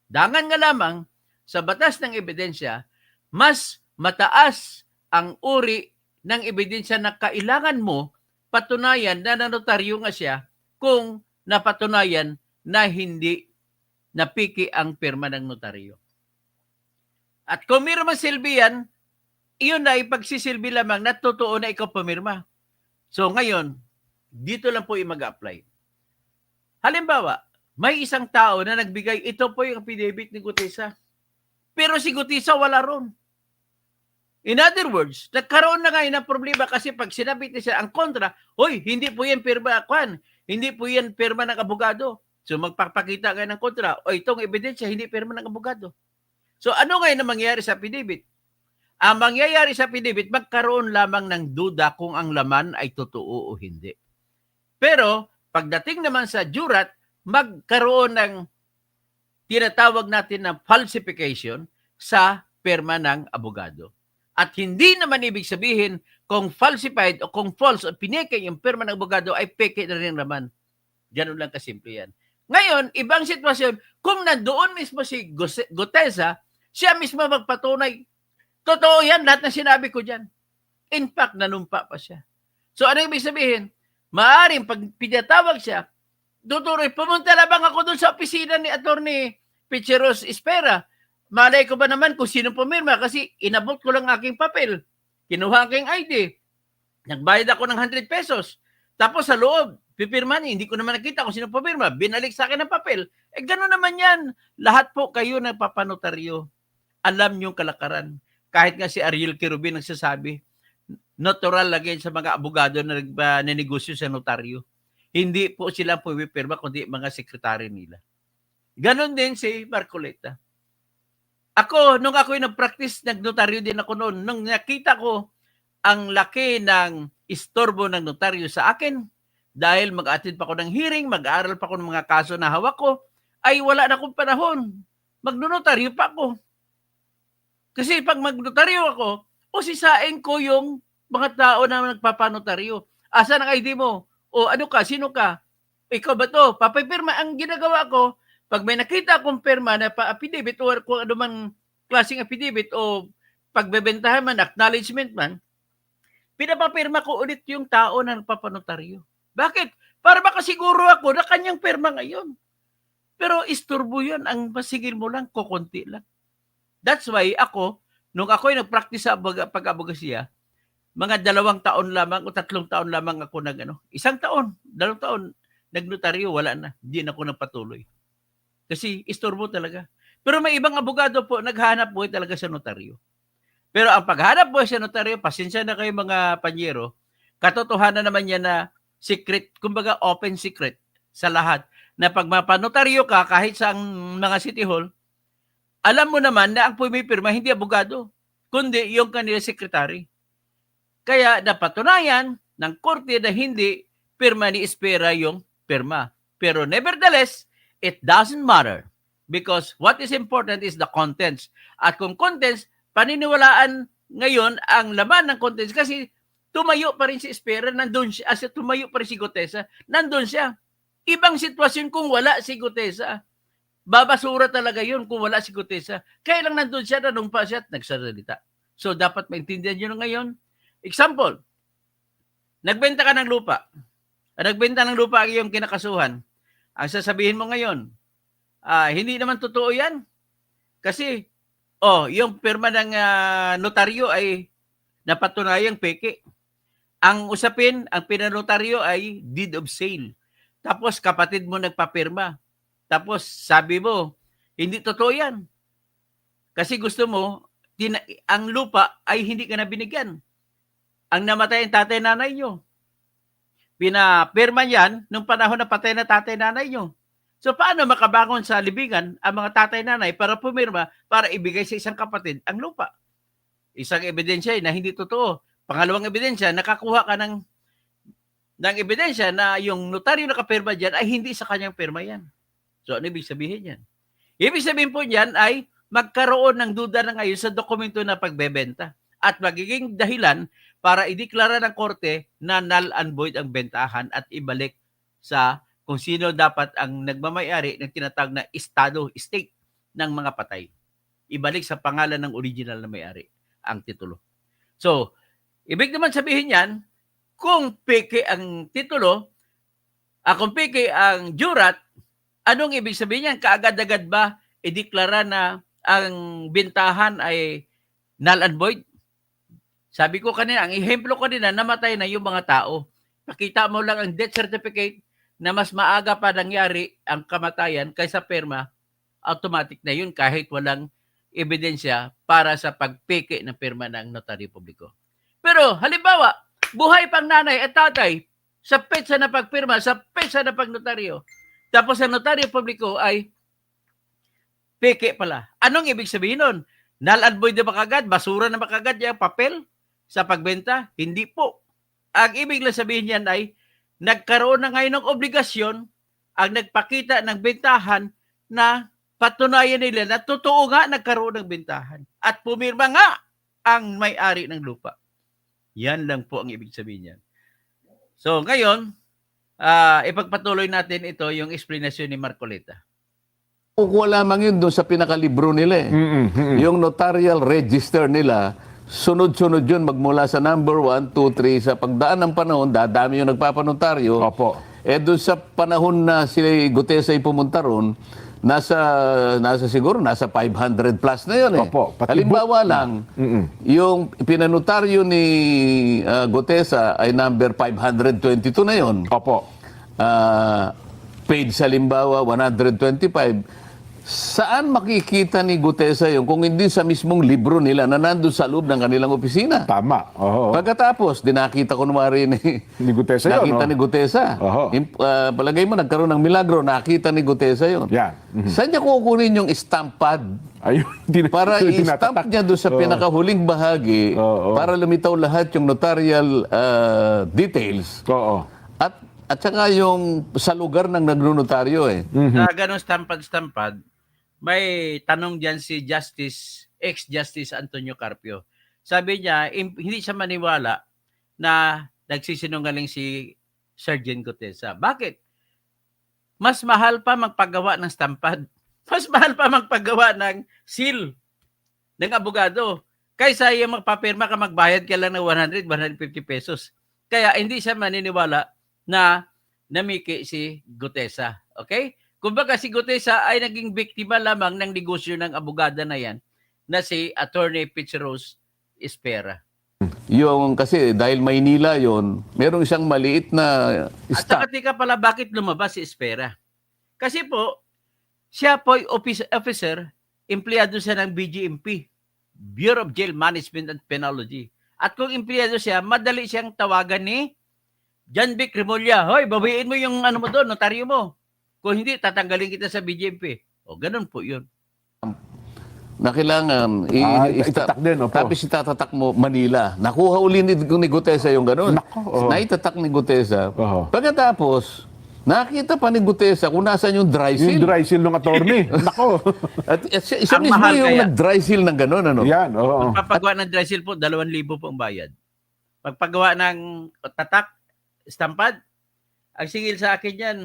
Dangan nga lamang sa batas ng ebidensya, mas mataas ang uri ng ebidensya na kailangan mo patunayan na nanotaryo nga siya kung napatunayan na hindi napiki ang pirma ng notaryo. At kung mayroon man silbi yan, iyon na ipagsisilbi lamang na totoo na ikaw pumirma. So ngayon, dito lang po yung mag-apply. Halimbawa, may isang tao na nagbigay, ito po yung affidavit ni Gutesa. Pero si Gutesa wala ron. In other words, nagkaroon na ngayon ng problema kasi pag sinabi niya ang kontra, hoy, hindi po yan pirma, hindi po yan pirma ng abogado. So magpapakita kayo ng kontra, o itong ebidensya, hindi pirma ng abogado. So ano ngayon ang mangyayari sa affidavit? Ang mangyayari sa affidavit, magkaroon lamang ng duda kung ang laman ay totoo o hindi. Pero pagdating naman sa jurat, magkaroon ng tinatawag natin na falsification sa pirma ng abogado. At hindi naman ibig sabihin kung falsified o kung false o pineke yung pirma ng abogado ay peke na rin naman. Ganun lang kasimple yan. Ngayon, ibang sitwasyon, kung nandoon mismo si Gutesa, siya mismo magpatunay, totoo yan, lahat na sinabi ko dyan. In fact, nanumpa pa siya. So, ano ibig sabihin? Maaring pag pinatawag siya, tutuloy, pumunta labang ako doon sa opisina ni Attorney Pichi Rose Espera. Malay ko ba naman kung sino pumirma kasi inabot ko lang aking papel. Kinuha aking ID. Nagbayad ako ng 100 pesos. Tapos sa loob, pipirma niya, hindi ko naman nakita kung sino pumirma. Binalik sa akin ng papel. Gano'n naman yan. Lahat po kayo nagpapanotaryo. Alam niyong kalakaran. Kahit nga si Ariel Quirubin nagsasabi, natural lagi sa mga abogado na nagnegosyo sa notaryo. Hindi po sila pumipirma kundi mga sekretary nila. Ganon din si Marcolita. Ako, nung ako'y nag-practice, nagnotaryo din ako noon. Nung nakita ko ang laki ng istorbo ng notaryo sa akin, dahil mag-attend pa ako ng hearing, mag-aaral pa ako ng mga kaso na hawak ko, ay wala na akong panahon. Magnotaryo pa ako. Kasi pag magnotaryo ako, sisain ko yung mga tao na nagpapanotaryo. Asan ang ID mo? O ano ka? Sino ka? Ikaw ba to? Papipirma. Ang ginagawa ko, pag may nakita akong pirma na pa-affidavit o kung ano man klaseng affidavit o pagbebentahan man, acknowledgement man, pinapapirma ko ulit yung tao na nagpapanotaryo. Bakit? Para makasiguro ako na kanyang pirma ngayon. Pero isturbo yun. Ang masigil mo lang, kukunti lang. That's why ako, nung ako'y nag-practice sa pag-abogasiya, mga 2 taon lamang o 3 taon lamang ako isang taon, 2 taon, nagnotaryo, wala na. Hindi na ako nagpatuloy. Kasi istorbo talaga. Pero may ibang abogado po, naghanap buhay talaga sa notaryo. Pero ang paghanap buhay sa notaryo, pasensya na kayo mga panyero, katotohanan naman yan na secret, kumbaga open secret sa lahat, na pag mapanotaryo ka, kahit sa mga city hall, alam mo naman na ang pumipirma hindi abogado, kundi yung kanila sekretary. Kaya napatunayan ng korte na hindi pirma ni Espera yung pirma. Pero nevertheless, it doesn't matter because what is important is the contents. At kung contents, paniniwalaan ngayon ang laman ng contents kasi tumayo pa rin si Espera, nandun siya, tumayo pa rin si Gutesa, nandun siya. Ibang sitwasyon kung wala si Gutesa. Babasura talaga yun kung wala si Gutesa. Kaya lang nandun siya, nanumpa siya at nagsasalita. So, dapat maintindihan nyo ngayon. Example, nagbenta ka ng lupa. Nagbenta ng lupa ang iyong kinakasuhan. Ang sasabihin mo ngayon, hindi naman totoo yan. Kasi, yung pirma ng notaryo ay napatunayang peke. Ang usapin, ang pinanotaryo ay deed of sale. Tapos, kapatid mo nagpapirma. Tapos sabi mo, hindi totoo yan. Kasi gusto mo, ang lupa ay hindi ka na binigyan. Ang namatay ang tatay-nanay nyo. Pinapirma yan nung panahon na patay na tatay-nanay nyo. So paano makabangon sa libingan ang mga tatay-nanay para pumirma para ibigay sa isang kapatid ang lupa? Isang ebidensya na hindi totoo. Pangalawang ebidensya, nakakuha ka ng ebidensya na yung notaryo nakapirma dyan ay hindi sa kanyang pirma yan. So, ano ibig sabihin yan? Ibig sabihin po yan ay magkaroon ng duda na ngayon sa dokumento na pagbebenta at magiging dahilan para ideklara ng korte na null and void ang bentahan at ibalik sa kung sino dapat ang nagmamayari ng tinatawag na estate ng mga patay. Ibalik sa pangalan ng original na may-ari ang titulo. So, ibig naman sabihin yan, kung peke ang titulo, kung peke ang jurat, anong ibig sabihin yan? Kaagad-agad ba ideklara na ang bintahan ay null and void? Sabi ko kanina, ang ehemplo kanina, namatay na yung mga tao. Pakita mo lang ang death certificate na mas maaga pa nangyari ang kamatayan kaysa pirma, automatic na yun kahit walang ebidensya para sa pagpeke ng pirma ng notaryo publiko. Pero halimbawa, buhay pang nanay at tatay sa petsa na pagpirma, sa petsa na pagnotaryo, tapos ang notaryo publiko ay peke pala. Anong ibig sabihin nun? Null and void na ba kagad? Basura na ba kagad yung papel sa pagbenta? Hindi po. Ang ibig lang sabihin yan ay nagkaroon na ngayon ng obligasyon ang nagpakita ng bentahan na patunayan nila na totoo nga nagkaroon ng bentahan. At pumirma nga ang may-ari ng lupa. Yan lang po ang ibig sabihin yan. So ngayon, ipagpatuloy natin ito yung explanation ni Marcoleta. Kukuha lamang yun doon sa pinakalibro nila eh. Yung notarial register nila, sunod-sunod yun magmula sa number 1, 2, 3. Sa pagdaan ng panahon, dadami yung nagpapanotaryo. Opo. Doon sa panahon na si Gutesa ay pumunta ron, nasa 500 plus na yun eh. Opo, pati Halimbawa lang, yung pinanotaryo ni Gutesa ay number 522 na yun. Opo. Paid sa limbawa 125. Saan makikita ni Gutesa yun kung hindi sa mismong libro nila na nandun sa loob ng kanilang opisina? Tama. Oho. Pagkatapos, dinakita ko numari Ni Gutesa yun, nakita no? ni Gutesa. Oho. Palagay mo, nagkaroon ng milagro, nakita ni Gutesa yun. Yan. Saan niya kukunin yung stamp pad? Ayun. Para i-stamp niya doon sa pinakahuling bahagi para lumitaw lahat yung notarial details. Oo. At saka yung sa lugar ng nagnonotaryo eh. Sa ganong stampad, may tanong diyan si ex-Justice Antonio Carpio. Sabi niya, hindi siya maniwala na nagsisinungaling si Sergeant Gutesa. Bakit? Mas mahal pa magpagawa ng stampad. Mas mahal pa magpagawa ng seal ng abogado. Kaysa yung magpapirma ka, magbayad ka lang ng 100, 150 pesos. Kaya hindi siya maniniwala na namiki si Gutesa. Okay? Kumbaga si Gutesa ay naging biktima lamang ng negosyo ng abogada na yan na si Attorney Pitzeros Espera. Yung kasi dahil Maynila yon, merong isang maliit na At saka tika pala bakit lumabas si Espera? Kasi po, siya po ay officer, empleyado siya ng BGMP, Bureau of Jail Management and Penology. At kung empleyado siya, madali siyang tawagan ni John Vic Remulla. Hoy, bawiin mo yung ano mo doon, notaryo mo. Kung hindi, tatanggalin kita sa BGMP. O, ganun po yun. na kailangan itatak din, opo. tapos itatatak mo Manila. Nakuha uli ni Gutesa yung ganun. Nako, oo. Naitatak ni Gutesa. Oo. Pagkatapos, nakita pa ni Gutesa kung nasaan yung dry seal. Yung dry seal ng attorney. Nako. At siya Ang mismo mahal yung kaya. nag-dry seal ng ganun, ano? Yan, oo. Pagpagawa ng dry seal po, 2,000 po ang bayad. Pagpagawa ng tatak, stampad, ang singil sa akin yan,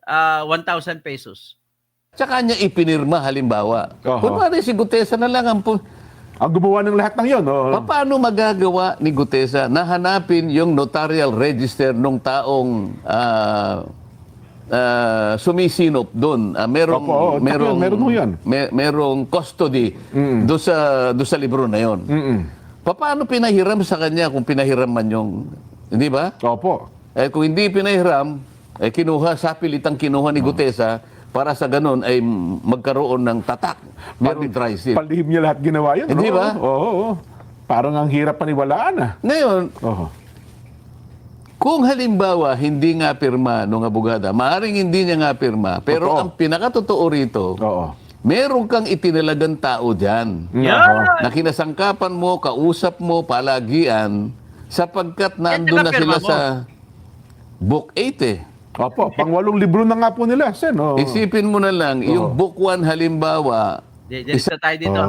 1,000 pesos. Tsaka niya ipinirma, halimbawa. Oo. Kunwari si Gutesa na lang ang Ang gumawa ng lahat ng yon. Oh. paano magagawa ni Gutesa na hanapin yung notarial register ng taong sumisinop doon? Merong, Opo, oo. Meron ho yan. merong custody doon sa libro na yon. Paano pinahiram sa kanya kung pinahiram man yung, hindi ba? Opo. Kung hindi pinahiram, sapilitang kinuha ni Gutesa para sa ganun ay magkaroon ng tatak. Meron dry seal. Palihim niya lahat ginawa yun. Hindi Oo, ba? Oo. Parang ang hirap paniwalaan ah. Ngayon, Oo. kung halimbawa hindi nga pirma nung abogada, maaaring hindi niya nga pirma, pero Totoo. ang pinakatotoo rito, Oo. meron kang itinalagang tao dyan Yan! na kinasangkapan mo, kausap mo, palagian, sapagkat nandun na sila pinapirma mo. sa Book 8 eh. Opo, pang-8 libro na nga po nila, Sen. Oo. Isipin mo na lang, yung Book 1 halimbawa, Diyan tayo dito.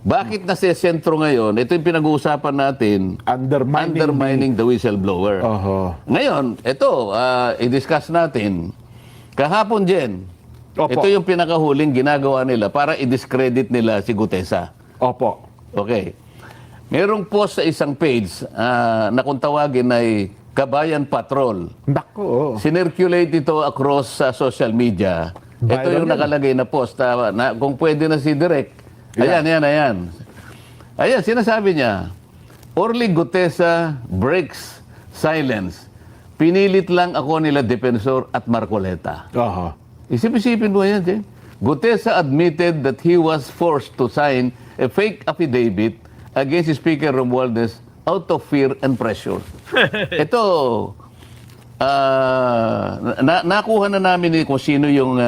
bakit nasa sentro ngayon? Ito yung pinag-uusapan natin, undermining the whistleblower. Oho. Ngayon, ito, i-discuss natin. Kahapon, Jen, Opo. ito yung pinakahuling ginagawa nila para i-discredit nila si Gutesa. Opo. Okay. Merong post sa isang page na kung tawagin ay Kabayan Patrol. Nako, oo. Sinirculate ito across sa social media. Ito Viral yung yan. nakalagay na post na kung pwede na si Direk. Ayan, ayan. Ayan, sinasabi niya, Orly Gutesa breaks silence. Pinilit lang ako nila Defensor at Marcoleta. Oho. Isip-isipin mo yan, Jen. Gutesa admitted that he was forced to sign a fake affidavit against Speaker Romualdez out of fear and pressure. Ito, nakuha na namin kung sino yung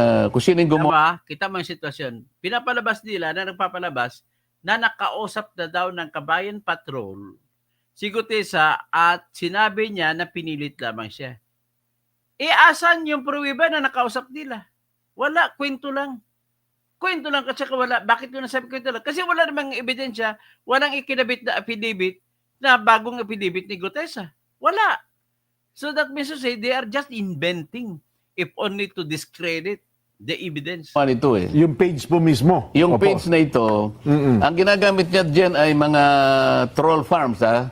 gumawa. Tama, kita mo yung sitwasyon. Pinapalabas nila na nagpapalabas na nakausap na daw ng Kabayan Patrol si Gutesa at sinabi niya na pinilit lamang siya. Asan yung pruweba na nakausap nila? Wala, kwento lang. Kwento lang kasi wala. Bakit ko nasabi kwento lang? Kasi wala namang ebidensya, walang ikinabit na affidavit na bagong affidavit ni Gutesa. Wala. So that means to say they are just inventing if only to discredit the evidence. Nito eh. Yung page po mismo. Yung Opo. page na ito, ang ginagamit niya dyan ay mga troll farms, ha?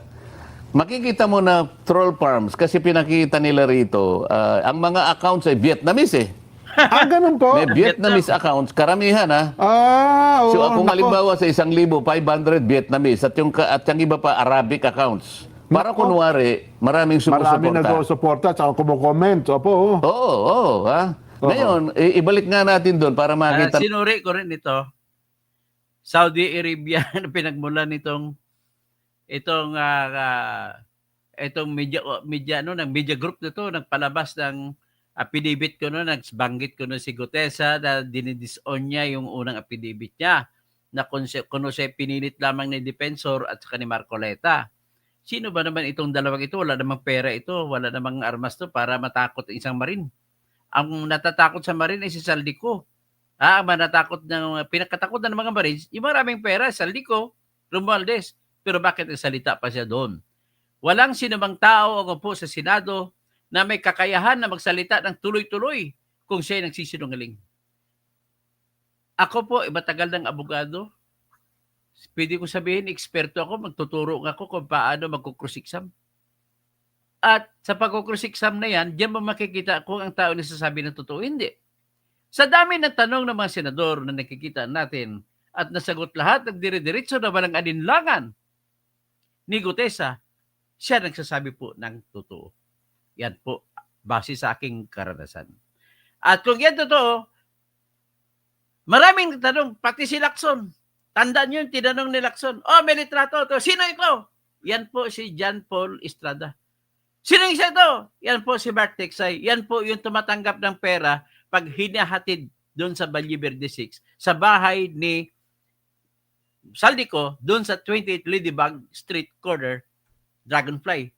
Makikita mo na troll farms kasi pinakita nila rito, ang mga accounts ay Vietnamese eh. Ganun po? May Vietnamese accounts, karamihan ha. Oo. So kung nako. halimbawa sa 1,500 Vietnamese at yung iba pa Arabic accounts, para Nako. kunwari maraming Marami sumusuporta. nag-suporta at kumukomment. Opo. Oo, ha? Ngayon, ibalik nga natin doon para makita. Sinuri ko rin ito. Saudi Arabia na pinagmulan itong media group na to nagpalabas ng affidavit ko no, nagbanggit ko no si Gutesa na dinidison niya yung unang affidavit niya na kung siya pinilit lamang ni Defensor at saka ni Marcoleta. Sino ba naman itong dalawang ito? Wala namang pera ito, wala namang armas to para matakot ang isang marin. Ang natatakot sa marin ay si Saldico. Ang pinakatakot na ng mga marines, yung maraming pera, Saldico, Romualdez. Pero bakit nagsalita pa siya doon? Walang sinumang tao o po sa Senado na may kakayahan na magsalita ng tuloy-tuloy kung siya ay nagsisinungaling. Ako po, matagal ng abogado. Pwede ko sabihin, eksperto ako, magtuturo ako kung paano magkukrusiksam. At sa pagkukrusiksam na yan, diyan mo makikita kung ang tao nasasabi ng totoo, hindi. Sa dami ng tanong ng mga senador na nakikita natin at nasagot lahat ng dire-diretso na walang alinlangan ni Gutesa, siya nagsasabi po ng totoo. Yan po, base sa aking karanasan. At kung yan totoo, maraming tanong, pati si Lacson. Tandaan yun, tinanong ni Lacson, may litrato to. Sino ito? Yan po si John Paul Estrada. Sino isa ito? Yan po si Bart Texay. Yan po yung tumatanggap ng pera pag hinahatid doon sa Valle Verde 6 sa bahay ni Saldico doon sa 28 Ladybug Street corner, Dragonfly.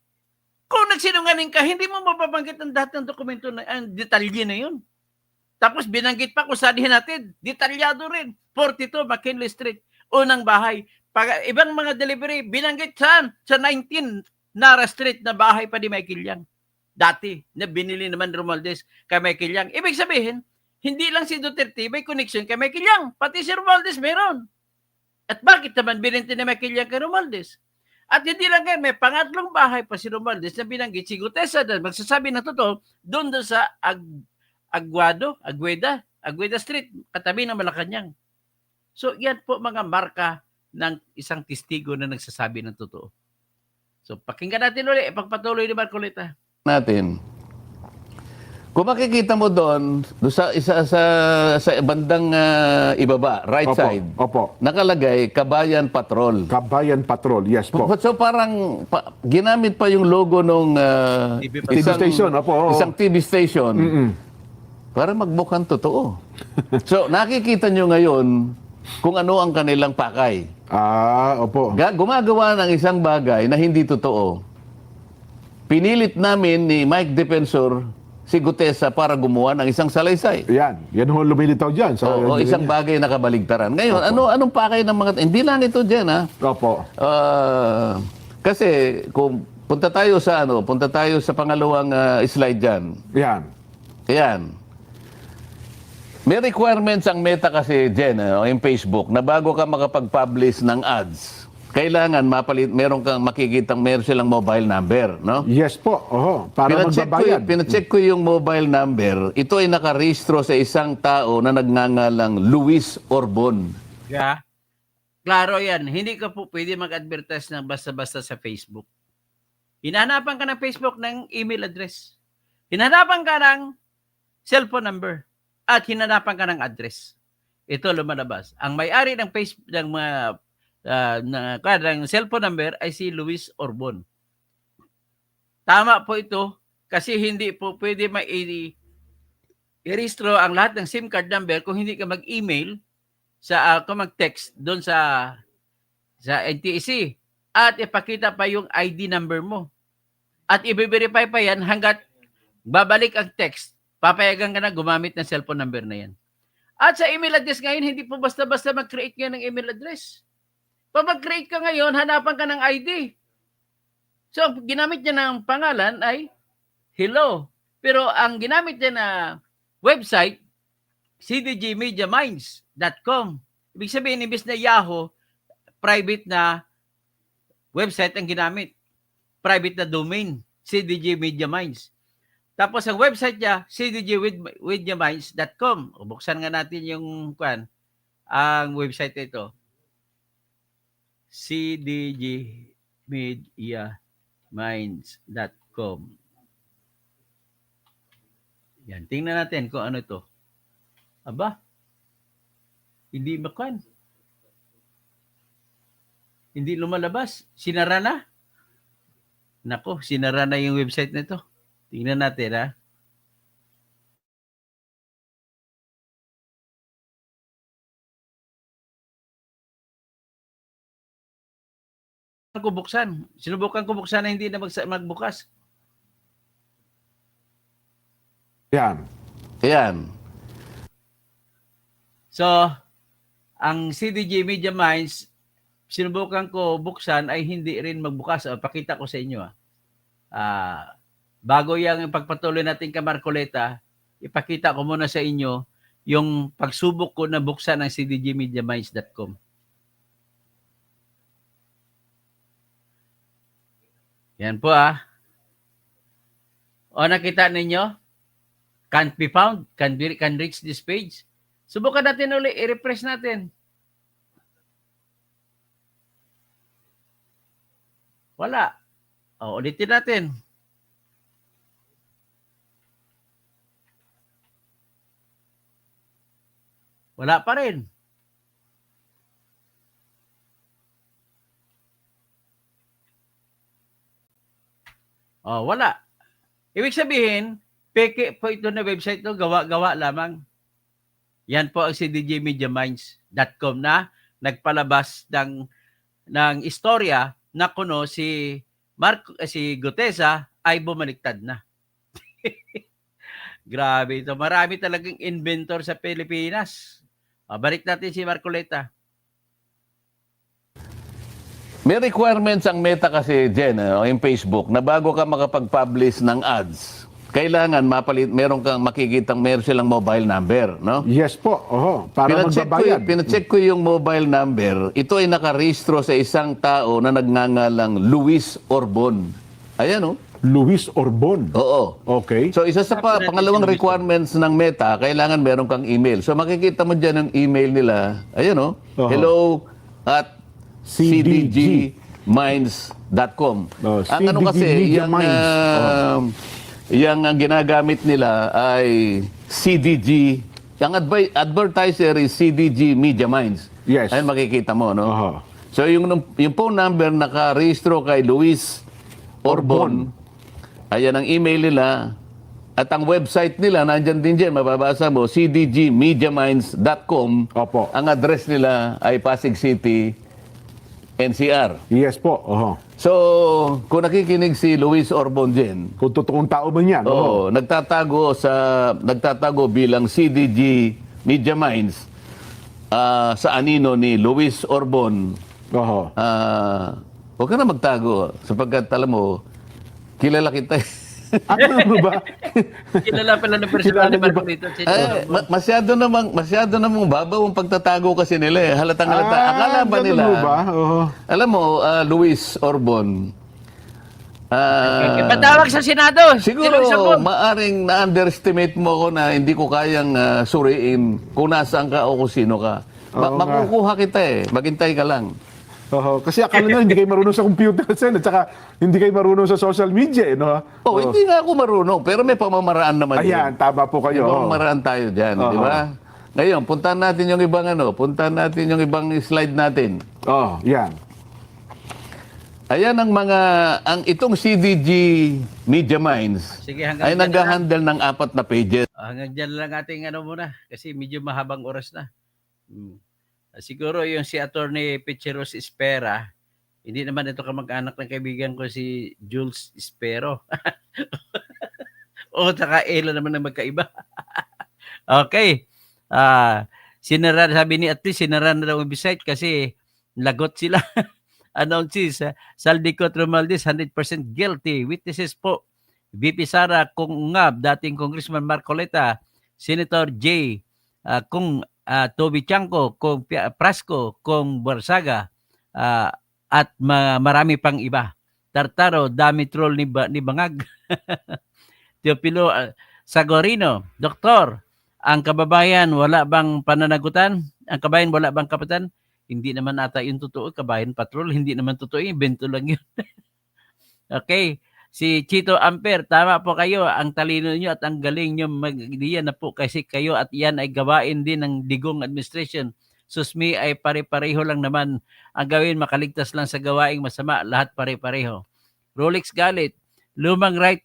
Kung nagsinungaling ka, hindi mo mababanggit ang dati ng dokumento na ang detalye na yun. Tapos binanggit pa kung saan hinatid. Detalyado rin. 42 McKinley Street, unang bahay. Pag ibang mga delivery, binanggit saan? Sa 19 Nara Street na bahay pa ni Michael Yang. Dati, na binili naman Romualdez kay Michael Yang. Ibig sabihin, hindi lang si Duterte may connection kay Michael Yang. Pati si Romualdez meron. At bakit naman binenta ni Michael Yang kay Romualdez? At hindi lang kayo, may pangatlong bahay pa si Romualdez na binanggit si Gutesa na magsasabi na totoo doon sa Agueda Street, katabi ng Malacanang. So, yan po mga marka ng isang testigo na nagsasabi ng totoo. So, pakinggan natin ulit, ipagpatuloy ni Marcoleta. Natin. Kung makikita mo doon sa bandang ibaba, right Opo, side, opo. nakalagay Kabayan Patrol. Kabayan Patrol, yes po. So parang ginamit pa yung logo nung TV station, opo, oo. isang TV station para magmukhang totoo. So nakikita nyo ngayon kung ano ang kanilang pakay. Opo. Gumagawa ng isang bagay na hindi totoo. Pinilit namin ni Mike Defensor si Gutesa para gumawa ng isang salaysay. Yan ho lumilitaw dyan. O isang bagay na kabaligtaran. Ngayon, anong pakay ng mga... Hindi lang ito dyan, ha? Opo. Kasi kung punta tayo sa pangalawang slide dyan. Yan. May requirements ang Meta kasi dyan, yung Facebook, na bago ka makapag-publish ng ads, kailangan meron kang makikitang meron silang mobile number, no? Yes po. Para magbabayad. Pinacheck ko yung mobile number. Ito ay nakarehistro sa isang tao na nagngangalang Luis Orbon. Yeah. Klaro yan. Hindi ka po pwede mag-advertise ng basta-basta sa Facebook. Hinahanapan ka ng Facebook ng email address. Hinahanapan ka ng cellphone number. At hinahanapan ka ng address. Ito lumalabas. Ang may-ari ng Facebook ng mga ng cellphone number ay si Luis Orbon. Tama po ito kasi hindi po pwede i-rehistro ang lahat ng SIM card number kung hindi ka mag-email kung mag-text doon sa NTEC at ipakita pa yung ID number mo. At i-verify pa yan hanggat babalik ang text. Papayagan ka na gumamit ng cellphone number na yan. At sa email address ngayon, hindi po basta-basta mag-create nga ng email address. Pag mag-create ka ngayon, hanapan ka ng ID. So, ginamit niya ng pangalan ay Hello. Pero ang ginamit niya na website, cdgmediaminds.com. Ibig sabihin, imbis na Yahoo, private na website ang ginamit. Private na domain, cdgmediaminds. Tapos ang website niya, cdgmediaminds.com. Buksan nga natin yung ang website ito. cdgmediaminds.com. Yan, tingnan natin kung ano ito. Aba, hindi makuan. Hindi lumalabas. Sinara na. Nako, sinara na yung website na ito. Tingnan natin, ha. Ko buksan. Sinubukan ko buksan na hindi na magbukas. Yan. So, ang CDG Media Minds, sinubukan ko buksan ay hindi rin magbukas. Pakita ko sa inyo. Bago yung pagpatuloy natin kay Marcoleta, ipakita ko muna sa inyo yung pagsubok ko na buksan ng cdgmediaminds.com. Yan po O nakita ninyo? Can't be found. Can reach this page. Subukan natin ulit. I-refresh natin. Wala. Ulitin natin. Wala pa rin. Wala. Ibig sabihin, peke po ito na website to, gawa-gawa lamang. Yan po ang cdgmediaminds.com na nagpalabas ng istorya na kuno si si Gutesa ay bumaliktad na. Grabe ito. Marami talagang inventor sa Pilipinas. Balik natin si Marcoleta. May requirements ang Meta kasi, Jen, yung Facebook, na bago ka makapag-publish ng ads, kailangan meron kang makikitang meron silang mobile number, no? Yes po. Oho, para magbabayad. Pinacheck ko yung mobile number. Ito ay nakarehistro sa isang tao na nagngangalang Luis Orbon. Ayan, no? Luis Orbon. Oo. Okay. So, isa sa pangalawang requirements ng Meta, kailangan meron kang email. So, makikita mo dyan yung email nila. Ayan, no? Oho. Hello at cdgminds.com. Ang ano kasi, Media yung, Minds. yung ang ginagamit nila ay CDG. Yung advertiser is CDG Media Minds. Yes. Ayun makikita mo, no? Oho. So, yung phone number nakarehistro kay Luis Orbon, ayan ang email nila. At ang website nila, nandyan din dyan, mababasa mo, cdgmediaminds.com. Opo. Ang address nila ay Pasig City, NCR. Yes po. Oho. So, kung nakikinig si Luis Orbon dyan, Kung totoong tao ba yan? Oho. nagtatago bilang CDG Media Minds sa anino ni Luis Orbon. Oho. Huwag ka na magtago sapagkat alam mo, kilala kita. Ano ba? Kilala pala ng personal ni Marcoleta. Masyado namang babaw ang pagtatago kasi nila eh. Halatang halata. Akala ba ganun nila? mo ba? Oho. Alam mo, Luis Orbon, Patawag sa Senado. siguro Luis Orbon. maaring na-underestimate mo ako na hindi ko kayang suriin kung nasaan ka o kung sino ka. Oo nga. Makukuha kita eh. Maghintay ka lang. Oho. Kasi akala nyo, hindi kayo marunong sa computer, Sen. At saka, hindi kayo marunong sa social media, no? Oh, hindi nga ako marunong, pero may pamamaraan naman Ayan, tama po May kayo. pamamaraan tayo dyan, di Oo. ba? Ngayon, puntahan natin yung ibang slide natin. Oh, yan. Ayan ang itong CDG Media Minds Sige, hanggang ay dyan na lang. nag-handle ng 4 na pages. Hanggang dyan lang ating muna. Kasi medyo mahabang oras na. Siguro yung si Attorney Picheros Espera, hindi naman ito kamag-anak ng kaibigan ko si Jules Espero. O, saka Ella naman na magkaiba. Okay. Sabi ni at least sinara na daw ang website kasi lagot sila. Announces, Saldico Romualdez 100% guilty. Witnesses po, VP Sara Kungab, dating Congressman Marcoleta, Senator J. Kung Toby Chanco, Kung Prasco, Kung Barsaga, at marami pang iba. Tartaro, dami troll ni Bangag. Teopilo Sagorino, Doktor, ang kababayan wala bang pananagutan? Ang kabayan wala bang kapatan? Hindi naman ata yung totoo, kabayan patrol. Hindi naman totoo, invento lang yun. Okay. Si Chito Amper, tama po kayo. Ang talino nyo at ang galing nyo magdiyan na po kasi kayo at yan ay gawain din ng Digong administration. Susmi ay pare-pareho lang naman. Ang gawin makaligtas lang sa gawaing masama. Lahat pare-pareho. Rolex Galit, lumang right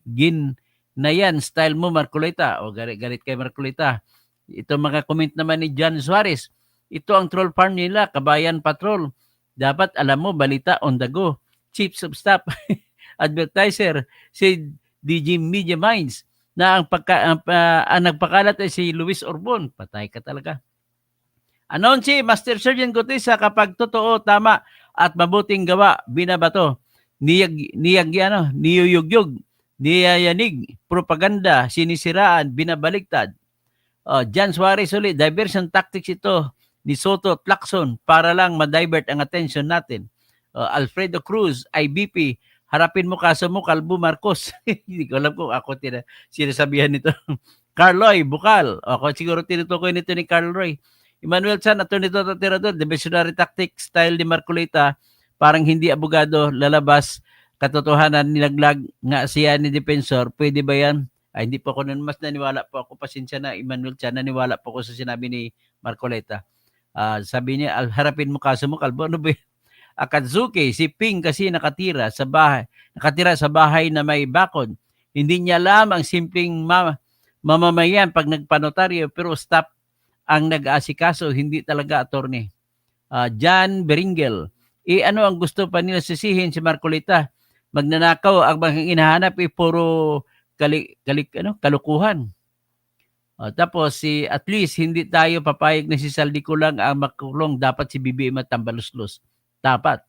gin na yan. Style mo Marcoleta. O galit kay Marcoleta. Ito mga comment naman ni John Suarez. Ito ang troll farm nila, Kabayan Patrol. Dapat alam mo, balita on the go. Chiefs of Staff, advertiser, si DG Media Minds, na ang nagpakalat ay si Luis Orbon. Patay ka talaga. Anon si Master Sergeant Gutesa, kapag totoo, tama, at mabuting gawa, binabato, niyuyugyug, niyayanig, propaganda, sinisiraan, binabaliktad. Jan Suarez ulit, diversion tactics ito ni Soto at Lacson para lang ma-divert ang attention natin. Alfredo Cruz, IBP, harapin mo kaso mo, Kalbo Marcos. Hindi ko alam kung ako sinasabihan nito. Carloy, Bukal. Ako siguro tinutukoy nito ni Carloy. Emmanuel San, Atty. Toto Tirador, diversionary tactic style ni Marcoleta, parang hindi abogado, lalabas, katotohanan, nilaglag nga siya ni Defensor. Pwede ba yan? Ay, hindi po ako nun. Mas naniwala po ako. Pasensya na, Emmanuel Chan. Naniwala po ako sa sinabi ni Marcoleta. Sabi niya, harapin mo kaso mo, Kalbo. Ano ba yun? Akatsuki, si Ping kasi nakatira sa bahay na may bakod. Hindi niya alam ang simpleng mamamayan pag nagpanotaryo, pero stop ang nag-aasikaso, hindi talaga attorney. John Beringel, ano ang gusto pa nila sisihin si Marcolita? Magnanakaw, ang mga hinahanap puro kalukuhan. Tapos at least hindi tayo papayag na si Saldico lang ang makulong, dapat si BBM at Tambaluslos. Dapat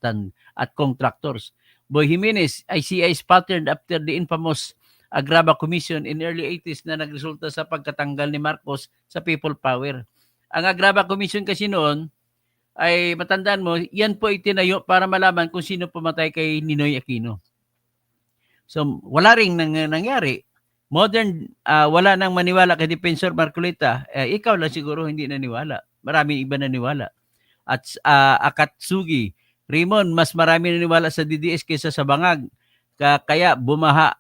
at contractors. Boy Jimenez, ICI sputtered after the infamous Agraba Commission in early 80s na nagresulta sa pagkatanggal ni Marcos sa People Power. Ang Agraba Commission kasi noon ay matandaan mo, yan po itinayo para malaman kung sino pumatay kay Ninoy Aquino. So wala ring nangyari. Wala nang maniwala kay Defensor Marcolita. Ikaw lang siguro hindi naniwala. Maraming iba naniwala. At Akatsugi, Raymond, mas marami naniwala sa DDS kaysa sa bangag. Kaya bumaha,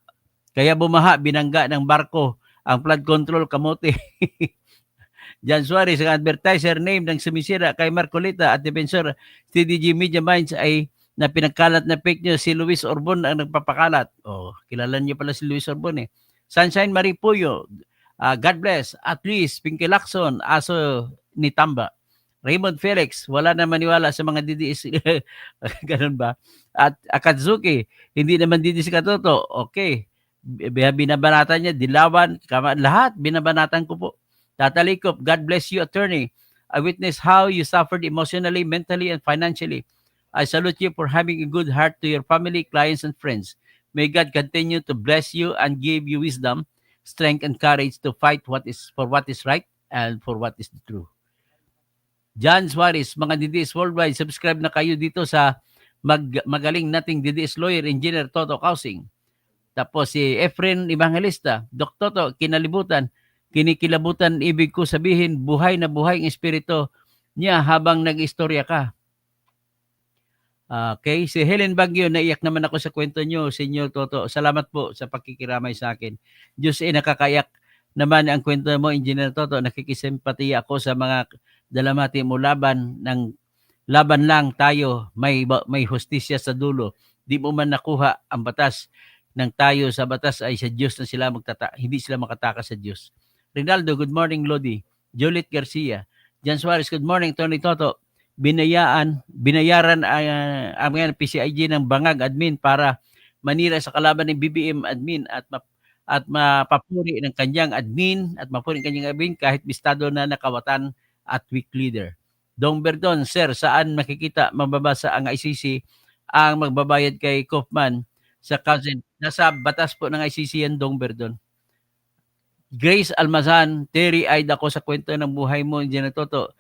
binangga ng barko ang flood control kamote. Jan Suarez, ang advertiser name ng sumisira kay Marcolita at Defensor TDG Media Minds ay na pinagkalat na fake news, si Luis Orbon ang nagpapakalat. Kilala niyo pala si Luis Orbon eh. Sunshine Maripuyo, God bless. At least, Pinky Lacson, aso ni Tamba. Raymond Felix, wala na maniwala sa mga DDS. Ganun ba? At Akatsuki, hindi naman DDS katoto. Okay. Binabanatan niya, Dilawan, lahat, binabanatan ko po. Tatalikop, God bless you, attorney. I witness how you suffered emotionally, mentally, and financially. I salute you for having a good heart to your family, clients, and friends. May God continue to bless you and give you wisdom, strength, and courage to fight for what is right and for what is true. John Suarez, mga DDS worldwide, subscribe na kayo dito sa magaling nating DDS lawyer, engineer Toto Kausing. Tapos si Efren Evangelista, Dok Toto, kinikilabutan, ibig ko sabihin, buhay na buhay ang espiritu niya habang nag-istorya ka. Okay, si Helen Baguio, naiyak naman ako sa kwento nyo, Senyor Toto. Salamat po sa pakikiramay sa akin. Diyos nakakayak naman ang kwento mo, Engineer Toto. Nakikisimpatiya ako sa mga dalamati mo laban lang tayo, may hustisya sa dulo. Di mo man nakuha ang batas ng tayo sa batas ay sa Diyos na sila hindi sila makatakas sa Diyos. Rinaldo, good morning, Lodi. Juliet Garcia. Jan Suarez, good morning, Tony Toto. Binayaran ang mga PCIG ng bangag admin para manira sa kalaban ng BBM admin at mapapuri ng kanyang admin kahit bistado na nakawatan at weak leader. Dong Berdon, sir, saan makikita mababasa ang ICC ang magbabayad kay Kaufman sa cousin? Nasa batas po ng ICC yan, Dong Berdon. Grace Almazan, Terry Aid ako sa kwento ng buhay mo, Diyan na Toto.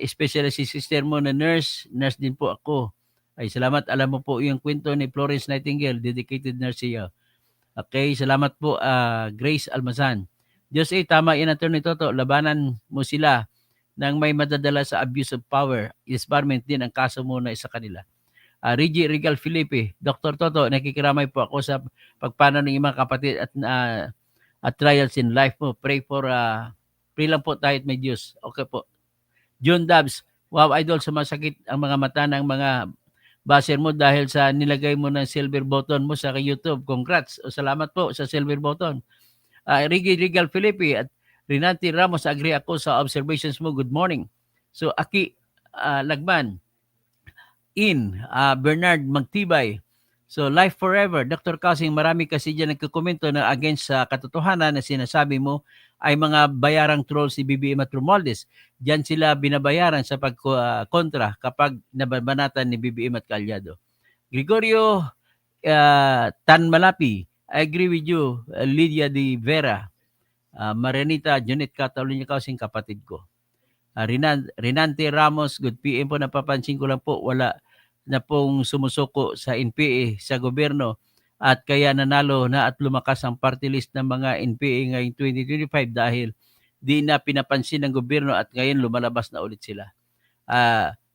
Especially si sister mo na nurse din po ako. Ay salamat, alam mo po yung kwento ni Florence Nightingale, dedicated nurse siya. Okay, salamat po Grace Almazan. Diyos tama yan, Attorney Toto, labanan mo sila nang may madadala sa abuse of power. Disbarment din ang kaso muna sa kanila. Reggie Regal Felipe, Dr. Toto, nakikiramay po ako sa pagpano ng mga kapatid at trials in life mo. Pray lang po tayo at may Diyos. Okay po. John Dubs, wow, idol, sumasakit ang mga mata ng mga baser mo dahil sa nilagay mo ng silver button mo sa YouTube. Congrats. Salamat po sa silver button. Reggie Regal Felipe at Renati Ramos, agree ako sa observations mo. Good morning. So, Aki Lagman, Bernard Magtibay. So, life forever. Dr. Kasing, marami kasi dyan nagkukomento na against sa katotohanan na sinasabi mo ay mga bayarang troll si BBM at Romualdez. Diyan sila binabayaran sa pagkontra kapag nababanatan ni BBM at Calyado. Gregorio Tan Malapi, I agree with you. Lydia de Vera, Maranita, Janet Catalunya Kausing, kapatid ko. Renante Ramos, good PM po, napapansin ko lang po, wala na pong sumusuko sa NPA sa gobyerno at kaya nanalo na at lumakas ang party list ng mga NPA ngayong 2025 dahil di na pinapansin ng gobyerno at ngayon lumalabas na ulit sila.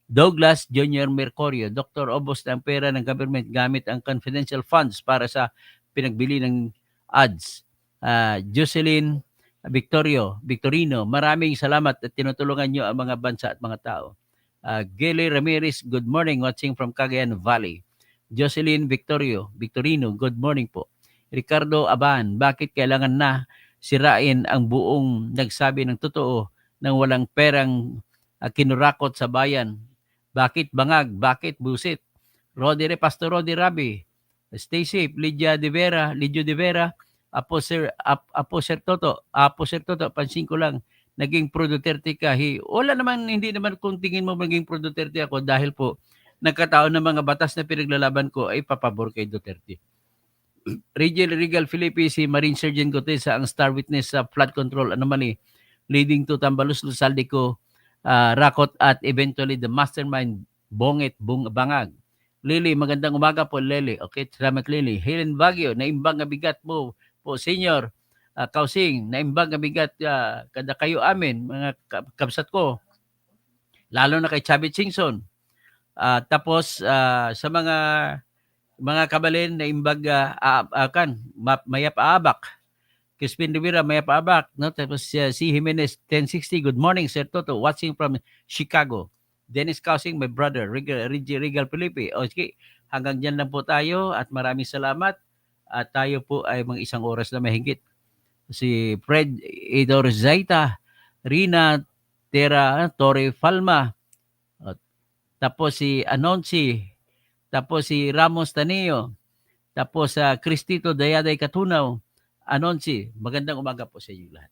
Douglas Jr. Mercurio, Dr. Obos ng pera ng government gamit ang confidential funds para sa pinagbili ng ads. Jocelyn Victorino, maraming salamat at tinutulungan nyo ang mga bansa at mga tao. Gele Ramirez, good morning, watching from Cagayan Valley. Jocelyn Victorino, good morning po. Ricardo Aban, bakit kailangan na sirain ang buong nagsabi ng totoo ng walang perang kinurakot sa bayan. Bakit bangag? Bakit busit? Pastor Rodi Rabi, stay safe. Lidio de Vera, Apo Sir Toto, pansin ko lang, naging pro Duterte ka. Wala naman, hindi naman kung tingin mo maging pro Duterte ako dahil po nagkataon ng mga batas na pinaglalaban ko ay papabor kay Duterte. Regal Philippe, si Marine Sergeant Gutesa ang star witness sa flood control anomaly leading to Tambalus, Saldico, Rakot at eventually the mastermind Bangag. Lily, magandang umaga po Lily. Okay, salamat Lily. Helen Baguio, naimbang nga bigat mo po senior. Kausing, naimbang nga bigat kada kayo amin, mga kabsat ko. Lalo na kay Chavit Singson. Tapos sa mga kabalin na imbag mayap aabak. Crispin Rivera, mayap aabak. No? Tapos si Jimenez 1060, good morning Sir Toto, watching from Chicago. Dennis Kausing, my brother, Regal Felipe. Okay, hanggang dyan lang po tayo at maraming salamat. At tayo po ay mga isang oras na mahigit. Si Fred Edor Zaita, Rina Torre Falma, tapos si Anonsi, tapos si Ramos Taneo, tapos sa Cristito Dayaday Katunaw, Anonsi. Magandang umaga po sa inyo lahat.